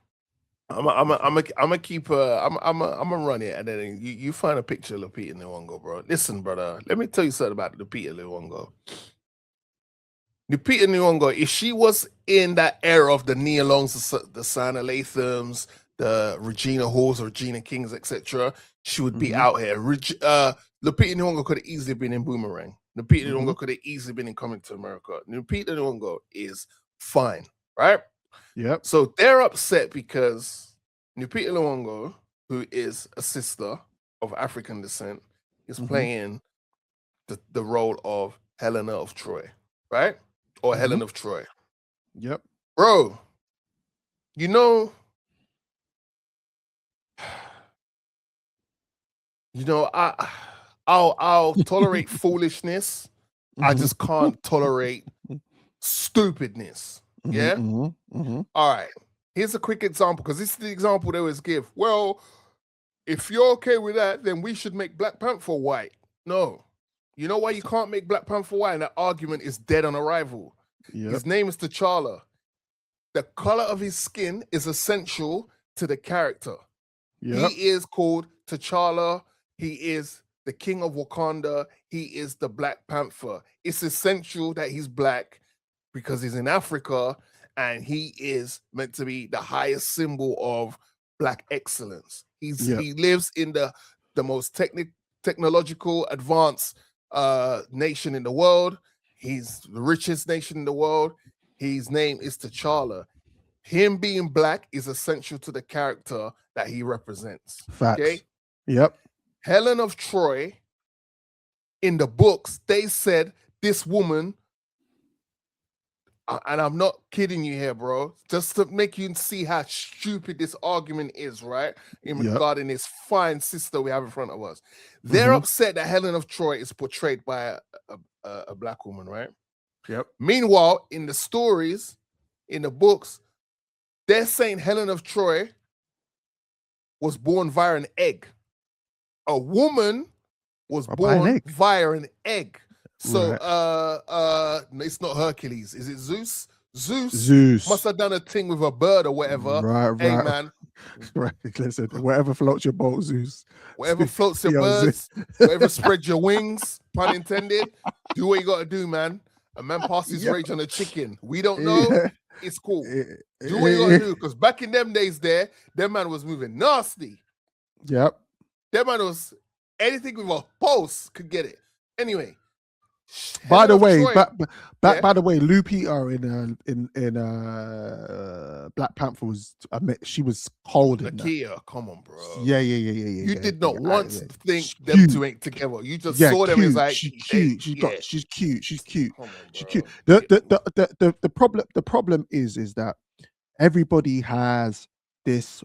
I'm gonna keep I'm gonna run it, and then you find a picture of Lupita Nyong'o, bro. Listen, brother, let me tell you something about Lupita Nyong'o. Lupita Nyong'o, if she was in that era of the Nia Longs, the Sana Lathams, the Regina Halls, Regina Kings, etc., she would be out here. Lupita Nyong'o could have easily been in Boomerang. Lupita Nyong'o could have easily been in Coming to America. Lupita Nyong'o is fine, right? Yep. So they're upset because Lupita Nyong'o, who is a sister of African descent, is playing the role of Helena of Troy, right? Or Helen of Troy. Yep. Bro, I'll tolerate foolishness. I just can't tolerate stupidness. Yeah? All right. Here's a quick example, because this is the example they always give. Well, if you're okay with that, then we should make Black Panther white. No. You know why you can't make Black Panther white? And that argument is dead on arrival. His name is T'Challa. The color of his skin is essential to the character. He is called T'Challa. He is the king of Wakanda. He is the Black Panther. It's essential that he's black because he's in Africa, and he is meant to be the highest symbol of black excellence. He lives in the most technological, advanced nation in the world. He's the richest nation in the world. His name is T'Challa. Him being black is essential to the character that he represents. Facts. Okay? Yep. Helen of Troy, in the books, they said this woman, and I'm not kidding you here, bro, just to make you see how stupid this argument is, right? Regarding this fine sister we have in front of us. They're upset that Helen of Troy is portrayed by a black woman, right? Yep. Meanwhile, in the stories, in the books, they're saying Helen of Troy was born via an egg. A woman was born via an egg. So it's not Hercules. Is it Zeus? Zeus must have done a thing with a bird or whatever. Right. Hey, man. Right. Listen, whatever floats your boat, Zeus. Whatever floats your birds, whatever spreads your wings, pun intended, do what you got to do, man. A man passes rage on a chicken. We don't know. It's cool. Do what you got to do. Because back in them days there, that man was moving nasty. Yep. That man was, anything with a pulse could get it. Anyway, By the of way, Troy. Yeah. by the way, Lupita in Black Panther was she was cold in that. Nakia, come on, bro. Yeah. You did not once think She's them cute. two ain't together. You just Yeah, saw them as cute. like She's cute. She's cute. She's cute. Come on, She's bro. cute. The problem is that everybody has this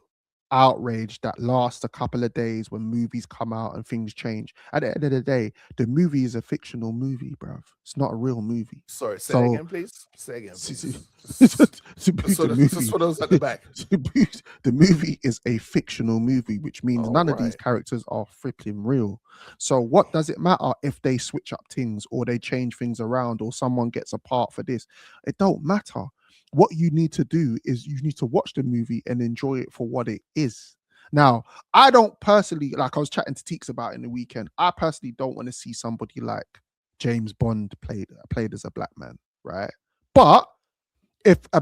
outrage that lasts a couple of days when movies come out and things change. At the end of the day, the movie is a fictional movie, bruv. It's not a real movie. Sorry, say it again, please. Say again, please. Just for those at the back. The movie is a fictional movie, which means none of these Alright. characters are freaking real. So what does it matter if they switch up things or they change things around or someone gets a part for this? It don't matter. What you need to do is you need to watch the movie and enjoy it for what it is. Now, I don't personally, like I was chatting to Teeks about in the weekend, I personally don't want to see somebody like James Bond played as a black man, right? But if I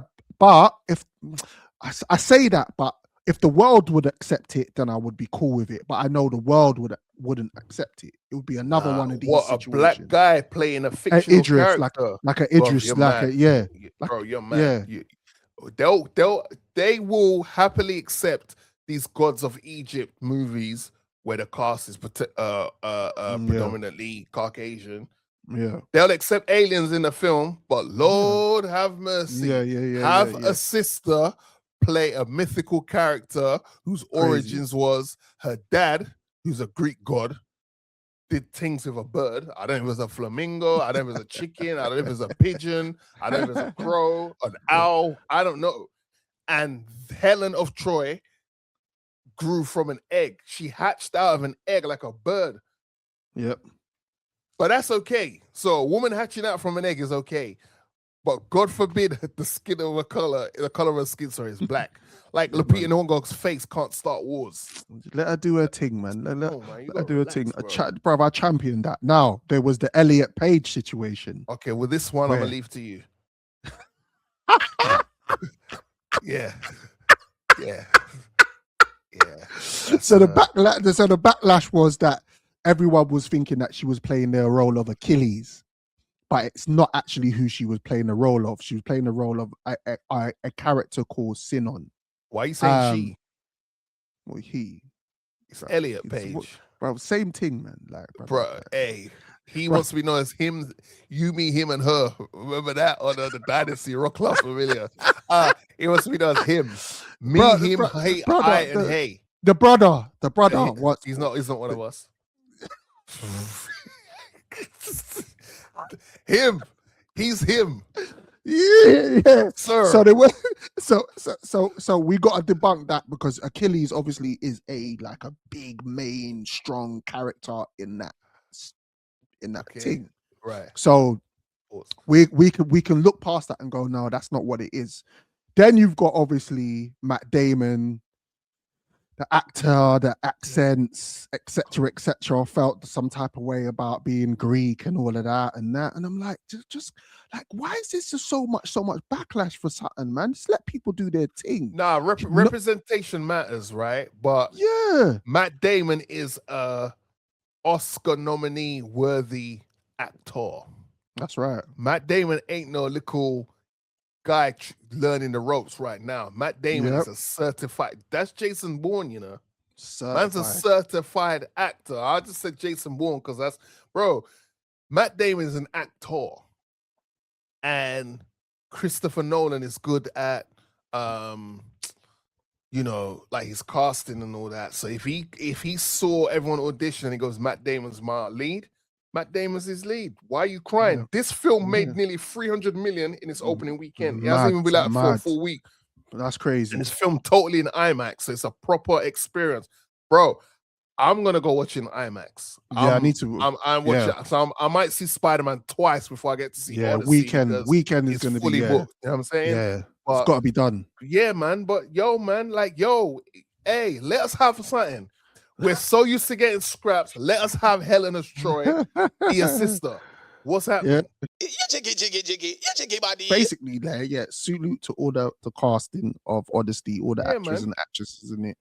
say that, but if the world would accept it, then I would be cool with it. But I know the world wouldn't accept it. It would be another one of these situations. A black guy playing a fictional Idris, character, like an Idris, bro, you're mad. They will happily accept these Gods of Egypt movies where the cast is predominantly Caucasian. Yeah, they'll accept aliens in the film, but Lord have mercy, have a sister play a mythical character whose origins was her dad, who's a Greek god, did things with a bird. I don't know if it was a flamingo, I don't know if it was a chicken, I don't know if it was a pigeon, I don't know if it was a crow, an owl, I don't know. And Helen of Troy grew from an egg. She hatched out of an egg like a bird. Yep. But that's okay. So a woman hatching out from an egg is okay. But God forbid the skin of the color of her skin, is black. Like Lupita Nyong'o's face can't start wars. Let her do her thing, man. Let her do her thing. Bro. Bro, I championed that. Now, there was the Elliot Page situation. Okay, well, this one I'm going to leave to you. Yeah. So the backlash was that everyone was thinking that she was playing the role of Achilles, but it's not actually who she was playing the role of. She was playing the role of a character called Sinon. Why are you saying she? Well, he. It's Elliot Page. Bro, same thing, man. Like, bro, hey. He wants to be known as him, you, me, him, and her. Remember that on the Dynasty Rock Club Familiar? He wants to be known as him. Me, him, hey, I, and hey. The brother. What? He's not one of us. Him. He's him. Yeah. Sir. So they were so we got to debunk that because Achilles obviously is a big, main, strong character in that thing. Right. So we can look past that and go, no, that's not what it is. Then you've got obviously Matt Damon, the actor, the accents, etc., felt some type of way about being Greek and all of that and that. And I'm like, just like, why is this just so much backlash for something, man? Just let people do their thing. Nah, representation matters, right? But yeah, Matt Damon is a Oscar nominee worthy actor. That's right. Matt Damon ain't no little guy learning the ropes right now. Matt Damon is a certified. That's Jason Bourne, you know. Man's a certified actor. I just said Jason Bourne because that's Matt Damon is an actor, and Christopher Nolan is good at like his casting and all that. So if he saw everyone audition and he goes, Matt Damon's my lead, Matt Damon's his lead. Why are you crying? Yeah. This film made nearly 300 million in its opening weekend. It hasn't even been out for a full week. That's crazy. And it's filmed totally in IMAX, so it's a proper experience. Bro, I'm gonna go watch it in IMAX. I need to. I'm watching. Yeah. So I might see Spider-Man twice before I get to see. Yeah, Odyssey weekend is gonna fully be booked. You know what I'm saying? Yeah, but it's got to be done. Yeah, man. But hey, let us have something. We're so used to getting scraps. Let us have Helen of Troy be a sister. What's happening? Yeah. Basically, salute to all the casting of Odyssey, all the actors and actresses in it.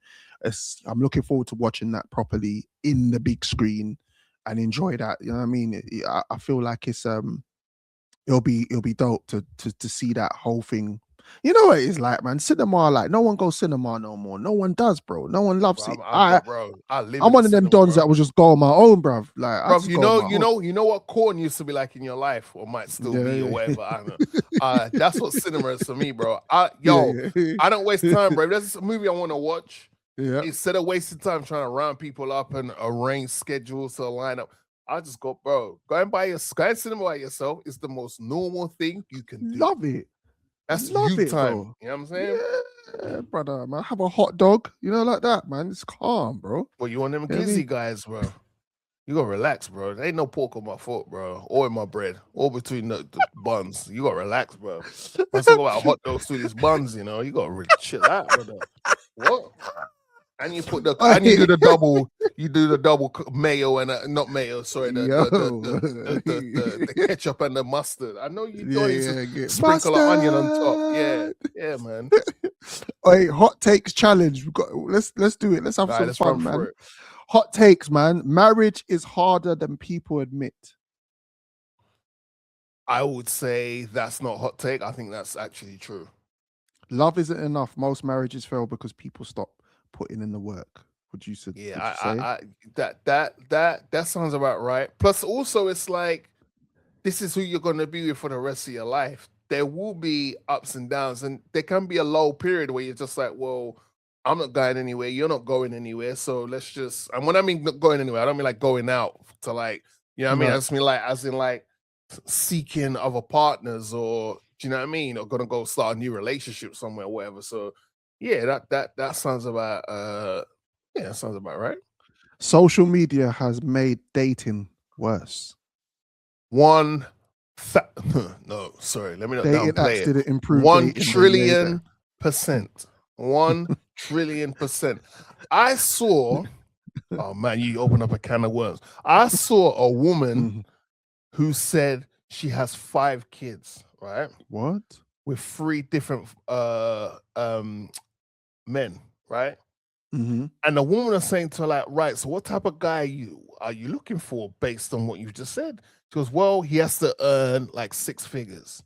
I'm looking forward to watching that properly in the big screen and enjoy that. You know what I mean? I feel like it's it'll be dope to see that whole thing. You know what it's like, man. Cinema, like no one goes cinema no more. No one does, bro. No one loves it. I live I'm in one of them cinema, dons bro. that will just go on my own, bruv. Like I Bro, just go on my own. you know what corn used to be like in your life, or might still be, or whatever. I don't know. That's what cinema is for me, bro. I don't waste time, bro. If there's a movie I want to watch, instead of wasting time trying to round people up and arrange schedules to line up, I just go, bro. Go and cinema by yourself. It's the most normal thing you can do. Love it. That's Love you it, time. bro. You know what I'm saying? Yeah, brother, man. Have a hot dog, you know, like that, man. It's calm, bro. Well, you want them You know what I glizzy mean? guys, bro. You gotta relax, bro. There ain't no pork on my foot, bro, or in my bread, or between the buns. You gotta relax, bro. Let's talk about hot dogs through these buns, you know. You gotta really chill out, brother. What? And you put you do the double mayo and not mayo, sorry, the ketchup and the mustard. I know you don't sprinkle an onion on top. Yeah, man. Hey, hot takes challenge. Let's do it. Let's have some fun, man. Hot takes, man. Marriage is harder than people admit. I would say that's not hot take. I think that's actually true. Love isn't enough. Most marriages fail because people stop putting in the work. Would you say? That sounds about right. Plus, also, it's like this is who you're gonna be with for the rest of your life. There will be ups and downs, and there can be a low period where you're just like, well, I'm not going anywhere, you're not going anywhere, so let's just. And when I mean not going anywhere, I don't mean like going out to like, you know what I mean? I just mean like as in like seeking other partners, or do you know what I mean? Or gonna go start a new relationship somewhere, or whatever. So yeah, that sounds about that sounds about right. Social media has made dating worse. No, sorry, let me not dating downplay it. Didn't improve 1 trillion %. 1 trillion %. I saw, oh man, you open up a can of worms. I saw a woman who said she has 5 kids, right? What? With 3 different men, right? And the woman is saying to her, like, right, so what type of guy are you looking for based on what you just said? She goes, well, he has to earn like 6 figures.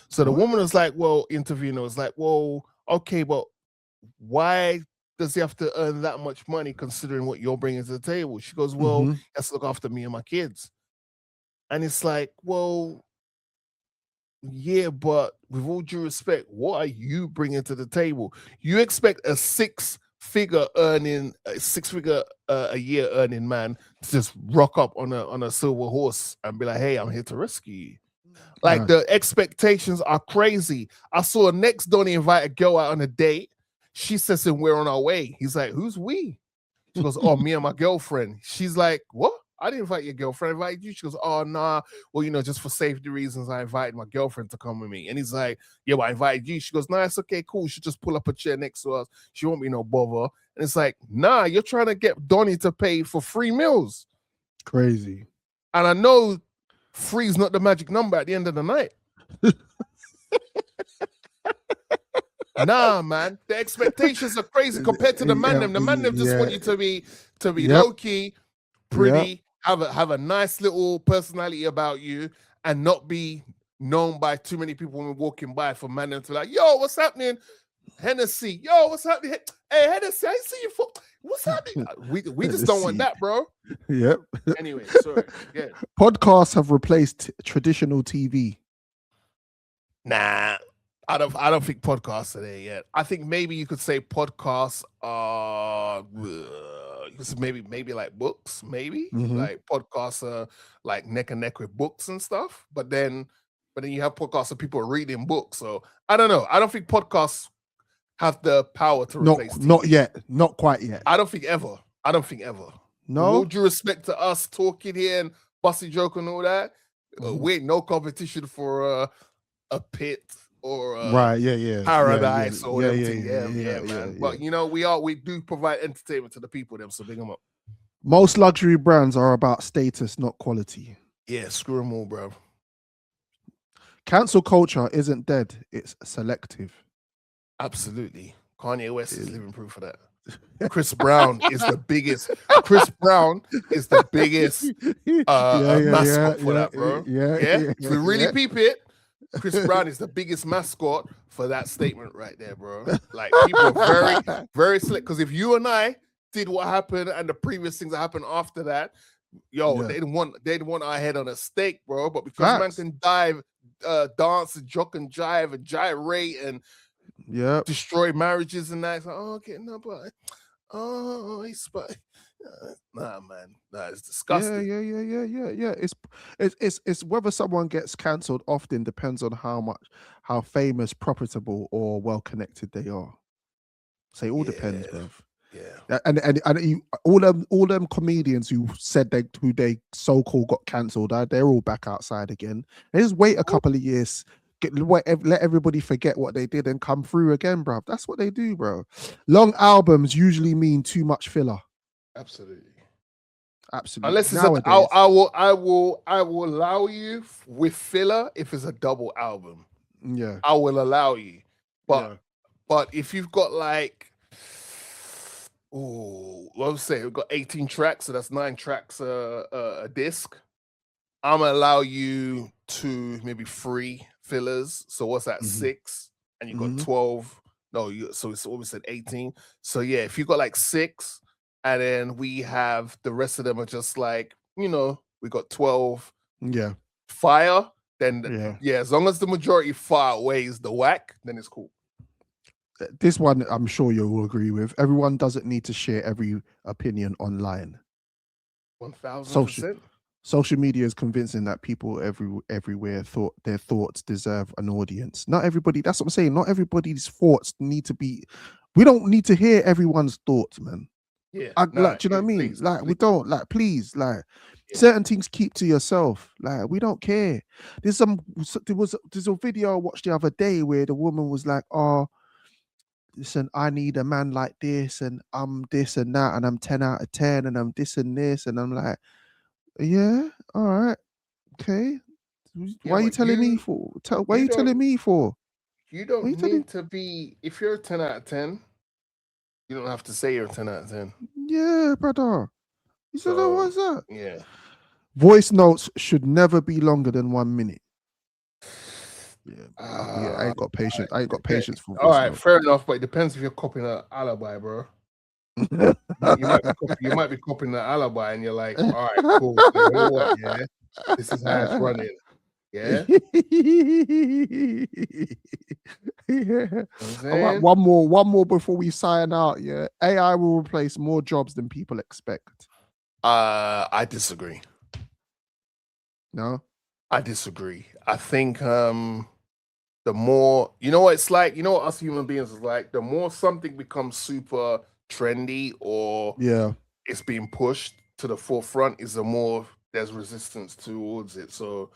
So the woman was like, well, interviewing her was like, well, okay, but why does he have to earn that much money considering what you're bringing to the table? She goes, well, he has to look after me and my kids. And it's like, well, yeah, but with all due respect, what are you bringing to the table? You expect a 6-figure a year earning man to just rock up on a silver horse and be like, hey, I'm here to rescue you. Like the expectations are crazy. I saw next Donnie invite a girl out on a date. She says, and we're on our way. He's like, who's we? She goes, oh, me and my girlfriend. She's like, what? I didn't invite your girlfriend. I invited you. She goes, oh, nah. Well, you know, just for safety reasons, I invited my girlfriend to come with me. And he's like, yeah, but I invited you. She goes, nah, it's okay, cool. She just pull up a chair next to us. She won't be no bother. And it's like, nah, you're trying to get Donnie to pay for free meals. Crazy. And I know free is not the magic number at the end of the night. Nah, man. The expectations are crazy compared to the man them. The man them just want you to be low-key, pretty, have a nice little personality about you, and not be known by too many people when we're walking by for man them to be like, yo, what's happening? Hennessy, yo, what's happening? Hey, Hennessy, I see you. What's happening? We just don't want that, bro. Yep. Anyway, sorry. Yeah. Podcasts have replaced traditional TV. Nah, I don't think podcasts are there yet. I think maybe you could say podcasts are maybe like books, maybe like podcasts are like neck and neck with books and stuff. But then you have podcasts of people reading books. So I don't know. I don't think podcasts have the power to replace TV. Not yet. Not quite yet. I don't think ever. No. With all due respect to us talking here and busting joke and all that, we ain't no competition for a pit or paradise or man. But you know, we do provide entertainment to the people, them, so big them up. Most luxury brands are about status, not quality. Yeah, screw them all, bro. Cancel culture isn't dead, it's selective. Absolutely. Kanye West is living proof of that. Chris Brown is the biggest. Chris Brown is the biggest mascot for that, bro. Yeah. If we really peep it, Chris Brown is the biggest mascot for that statement right there, bro. Like people are very, very slick. Because if you and I did what happened and the previous things that happened after that, they'd want our head on a stake, bro. But because man can dive, dance and jock and jive and gyrate and destroy marriages and that, it's like, okay, no, but he's nah, man, it's disgusting. Yeah. It's whether someone gets cancelled often depends on how famous, profitable, or well connected they are. So it all depends, bruv. Yeah, and all them comedians who said who they so-called got cancelled, they're all back outside again. They just wait a couple of years, let everybody forget what they did and come through again, bruv. That's what they do, bro. Long albums usually mean too much filler. Absolutely. Unless it's I will allow you with filler if it's a double album. Yeah, I will allow you, but if you've got like, let's say we've got 18 tracks, so that's 9 tracks a disc. I'm gonna allow you to maybe 3 fillers. So what's that? 6, and you got 12. No, so it's always said 18. So yeah, if you got like 6. And then we have the rest of them are just like, we got 12 fire. Then, as long as the majority fire outweighs the whack, then it's cool. This one, I'm sure you will agree with. Everyone doesn't need to share every opinion online. 1000%. Social media is convincing that people everywhere thought their thoughts deserve an audience. Not everybody, that's what I'm saying. Not everybody's thoughts need to be, we don't need to hear everyone's thoughts, man. Yeah, do you know what I mean? Please, we don't please, certain things keep to yourself. Like, we don't care. There's a video I watched the other day where the woman was like, "Oh, listen, I need a man like this, and I'm this and that, and I'm 10 out of 10, and I'm this and this," and I'm like, "Yeah, all right, okay. Why are you telling me for? Why are you telling me for? You don't need to be. If you're a 10 out of 10." You don't have to say you're 10 out of 10. Yeah, brother. You said, what's that? Yeah. Voice notes should never be longer than 1 minute. I ain't got patience. I ain't got patience for voice all right, notes. fair enough, but it depends if you're copying an alibi, bro. you might be copying an alibi and you're like, all right, cool. So you know what, yeah? This is how it's running. Yeah. One more before we sign out. Yeah, AI will replace more jobs than people expect. I disagree. No, I disagree. I think the more, what it's like, what us human beings is like, the more something becomes super trendy or it's being pushed to the forefront, is the more there's resistance towards it. So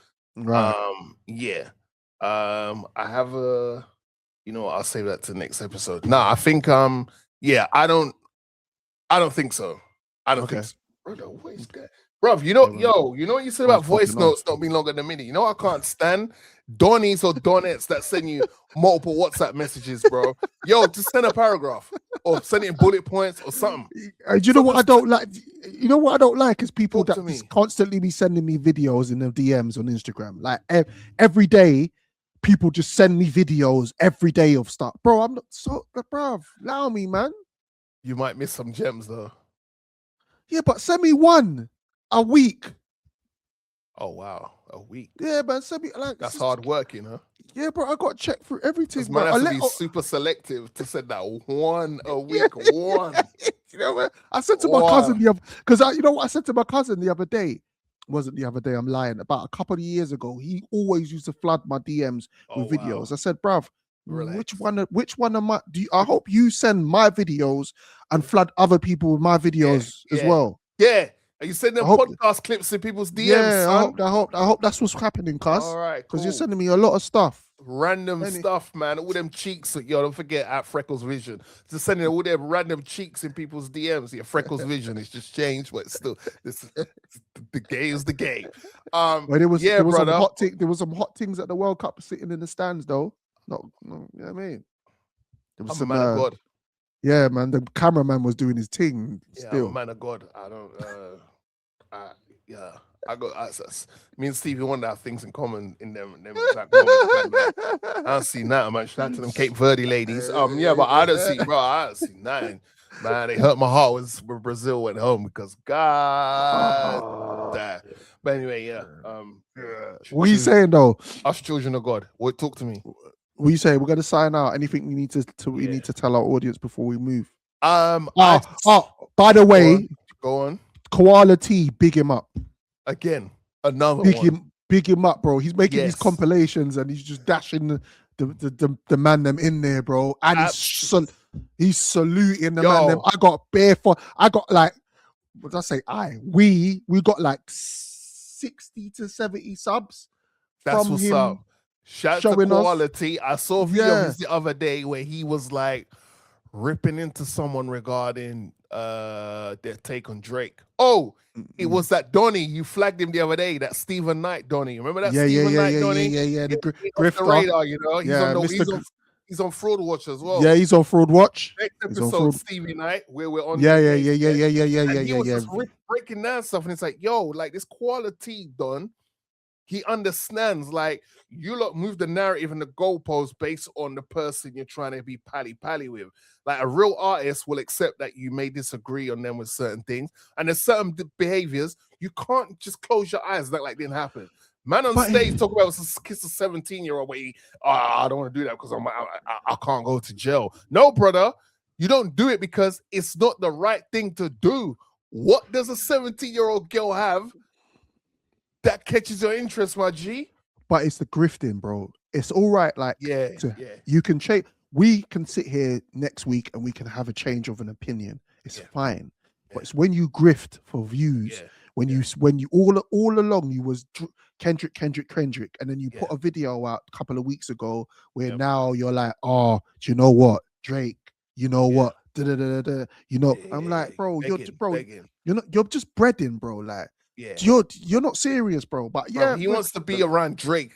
I have a, I'll save that to the next episode. No, I think I don't think so. I don't think so. Brother, what is that? Bruv, you know what you said about voice notes not being longer than a minute? You know I can't stand Donnies or Donettes that send you multiple WhatsApp messages, bro. Yo, just send a paragraph or send it in bullet points or something. Do you know what I don't like? You know what I don't like is people that just constantly be sending me videos in the DMs on Instagram. Like every day, people just send me videos every day of stuff. Bro, I'm not so, bruv, allow me, man. You might miss some gems though. Yeah, but send me one a week. Oh wow, a week. Yeah, man, send me that's hard work, Yeah, bro, I got to check through everything. Man, I have to be super selective to send that one a week. One. You know what? I said to my cousin the other, because you know what I said to my cousin the other day. Wasn't the other day, I'm lying. About a couple of years ago, he always used to flood my DMs with videos. I said, bruv, which one am I? I hope you send my videos and flood other people with my videos as well. Yeah. Are you sending podcast clips in people's DMs? Yeah, son? I hope that's what's happening, cuz. All right, because you're sending me a lot of stuff. Random stuff, man. All them cheeks. Yo, don't forget at Freckles Vision. Just sending all them random cheeks in people's DMs. Yeah, Freckles Vision. It's just changed, but still, the game is the game. There was some hot things at the World Cup sitting in the stands, though. You know what I mean? I'm a man of God. Yeah, man. The cameraman was doing his thing. Yeah, I'm Still. a man of God. I don't. Yeah. I got. Me and Stevie Wonder have things in common in them exact moments. Man, like, I don't see nothing, man. Shout out to them Cape Verde ladies. Yeah, but I don't see, bro. I don't see nothing. Man, it hurt my heart when Brazil went home because God. But anyway, yeah. What are you saying though? Us children of God. What? Talk to me. What are you saying? We're gonna sign out. Anything we need to we need to tell our audience before we move? By the way, go on. Koala T, big him up. Again, another one. Big him up, bro. He's making these compilations and he's just dashing the man them in there, bro. And he's saluting the man them. I got like, what did I say? We got like 60 to 70 subs. That's from what's him up. Shout out to Quality. I saw a video of his the other day where he was like ripping into someone regarding their take on Drake. Oh, it was that Donnie. You flagged him the other day. That Stephen Knight Donnie. Remember that Stephen Knight Donnie? Yeah. The grifter. The radar, you know. He's on Fraud Watch as well. Yeah, he's on Fraud Watch. Next episode, Stevie Knight, where we're on. Yeah. He was just breaking down stuff, and it's like, yo, like this Quality Don. He understands, like, you lot move the narrative and the goalposts based on the person you're trying to be pally with. Like, a real artist will accept that you may disagree on them with certain things. And there's certain behaviors, you can't just close your eyes like didn't happen. Man on stage talk about kiss a 17-year-old where I don't want to do that because I can't go to jail. No, brother, you don't do it because it's not the right thing to do. What does a 17-year-old girl have that catches your interest, my G? But it's the grifting, bro. It's all right. Like, you can change. We can sit here next week and we can have a change of an opinion. It's fine. But it's when you grift for views, when you all along you was Kendrick, and then you put a video out a couple of weeks ago where now you're like, oh, do you know what, Drake? You know what? You know, I'm like, bro, you're just breading, bro. Like. Yeah. You're not serious, bro. But bro, he wants to be around Drake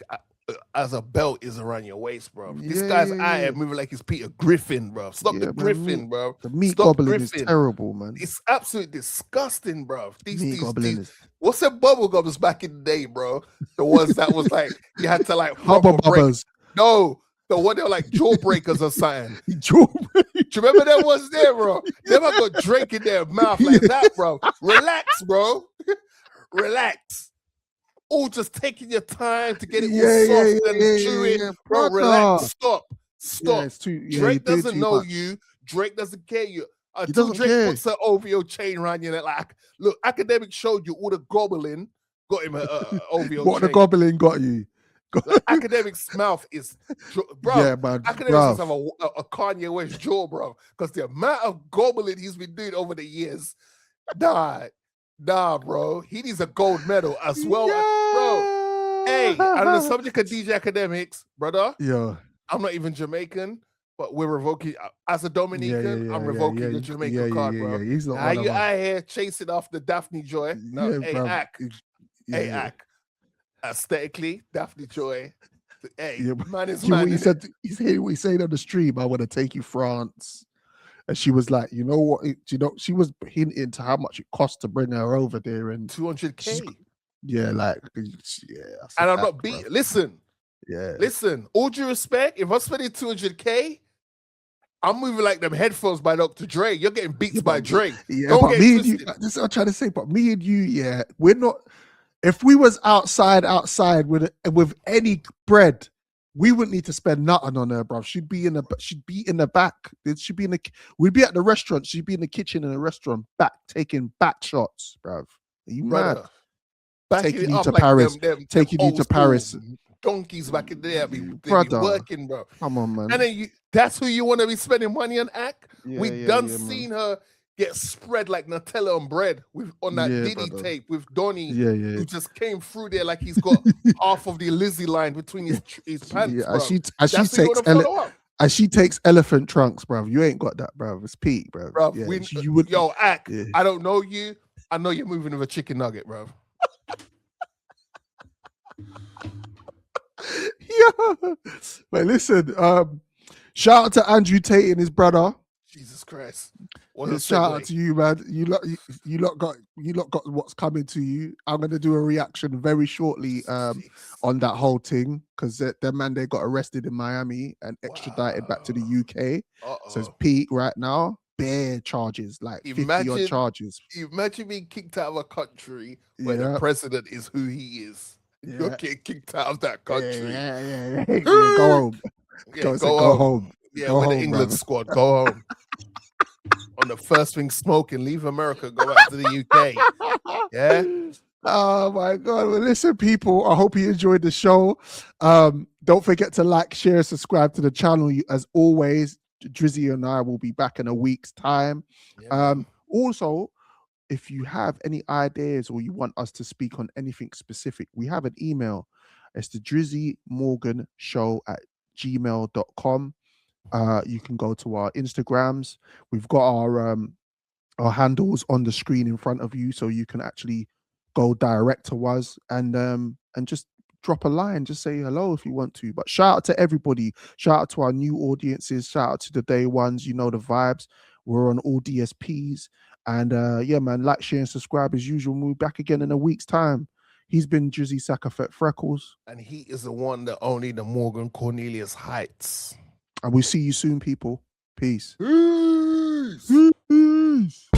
as a belt is around your waist, bro. This guy's out here moving like he's Peter Griffin, bro. Stop the Griffin, bro. The meat gobbling is terrible, man. It's absolutely disgusting, bro. Meat gobbling is. What's the bubble gums back in the day, bro? The ones that was like you had to like Hubba Bubbas. No. The one they were like jawbreakers or something. Do you remember that was there, bro? Never got Drake in their mouth like that, bro. Relax, bro. Relax. All just taking your time to get it all soft and chewy. Bro, relax. Stop. Drake doesn't know you. Drake doesn't care you. Until Drake puts an OVO chain around you. Like, look, Academic showed you all the gobbling got him an OVO chain. What the gobbling got you? Like, Academic's mouth is, bro. Yeah, man. Academic must have a Kanye West jaw, bro. Because the amount of gobbling he's been doing over the years, Nah, bro. He needs a gold medal as well, bro. Hey, on the subject of DJ Academics, brother. Yeah. I'm not even Jamaican, but we're revoking. As a Dominican, I'm revoking the Jamaican card, bro. He's not How you out here chasing after Daphne Joy? No, hey, Ack. Aesthetically, Daphne Joy. Hey, man is man. He said what he said on the stream. I want to take you France. And she was like, you know what? She was hinting to how much it cost to bring her over there, and $200K. Yeah, like, and I'm not beating. Listen. All due respect, if I'm spending $200K, I'm moving like them headphones by Dr. Dre. You're getting beats by Dre. Yeah, don't but me and you. This is what I'm trying to say. But me and you, we're not. If we was outside with any bread, we wouldn't need to spend nothing on her, bro. She'd be in the back. We'd be at the restaurant. She'd be in the kitchen in a restaurant, taking back shots, bro. Are you mad? Taking you to Paris. Taking you to Paris. Donkeys back in there, they be working, bro. Come on, man. And then that's who you want to be spending money on, Ack? We seen her get spread like Nutella on bread on that Diddy tape with Donnie, who just came through there like he's got half of the Lizzie line between his pants, bro. She takes elephant trunks, bro. You ain't got that, bro. It's Pete, bro. Yo, Ack, I don't know you. I know you're moving with a chicken nugget, bro. But listen, shout out to Andrew Tate and his brother. Jesus Christ. What a Shout out segue. to you, man. You lot got what's coming to you. I'm gonna do a reaction very shortly Jeez. on that whole thing because their man they got arrested in Miami and extradited back to the UK. So it's peak right now. Bare charges, like 50 odd charges. Imagine being kicked out of a country where the Yeah. president is who he is. You're Yeah. getting kicked out of that country. Yeah. Go home. Yeah, Go home. Yeah, Go with the home, England brother. squad, go home. On the first thing smoking, leave America, go back to the UK. Yeah. Oh my god. Well, listen, people. I hope you enjoyed the show. Don't forget to like, share, subscribe to the channel. As always, Drizzy and I will be back in a week's time. Yeah, Also, if you have any ideas or you want us to speak on anything specific, we have an email. It's the Drizzy Morgan Show at gmail.com. You can go to our Instagrams. We've got our handles on the screen in front of you, so you can actually go direct to us and just drop a line. Just say hello if you want to. But shout out to everybody. Shout out to our new audiences. Shout out to the day ones. You know the vibes. We're on all DSPs. And yeah, man, like, share, and subscribe as usual. We'll be back again in a week's time. He's been Drizzy Sakafet Freckles. and he is the one that only the Morgan Cornelius Heights. And we'll see you soon, people. Peace. Peace. Peace.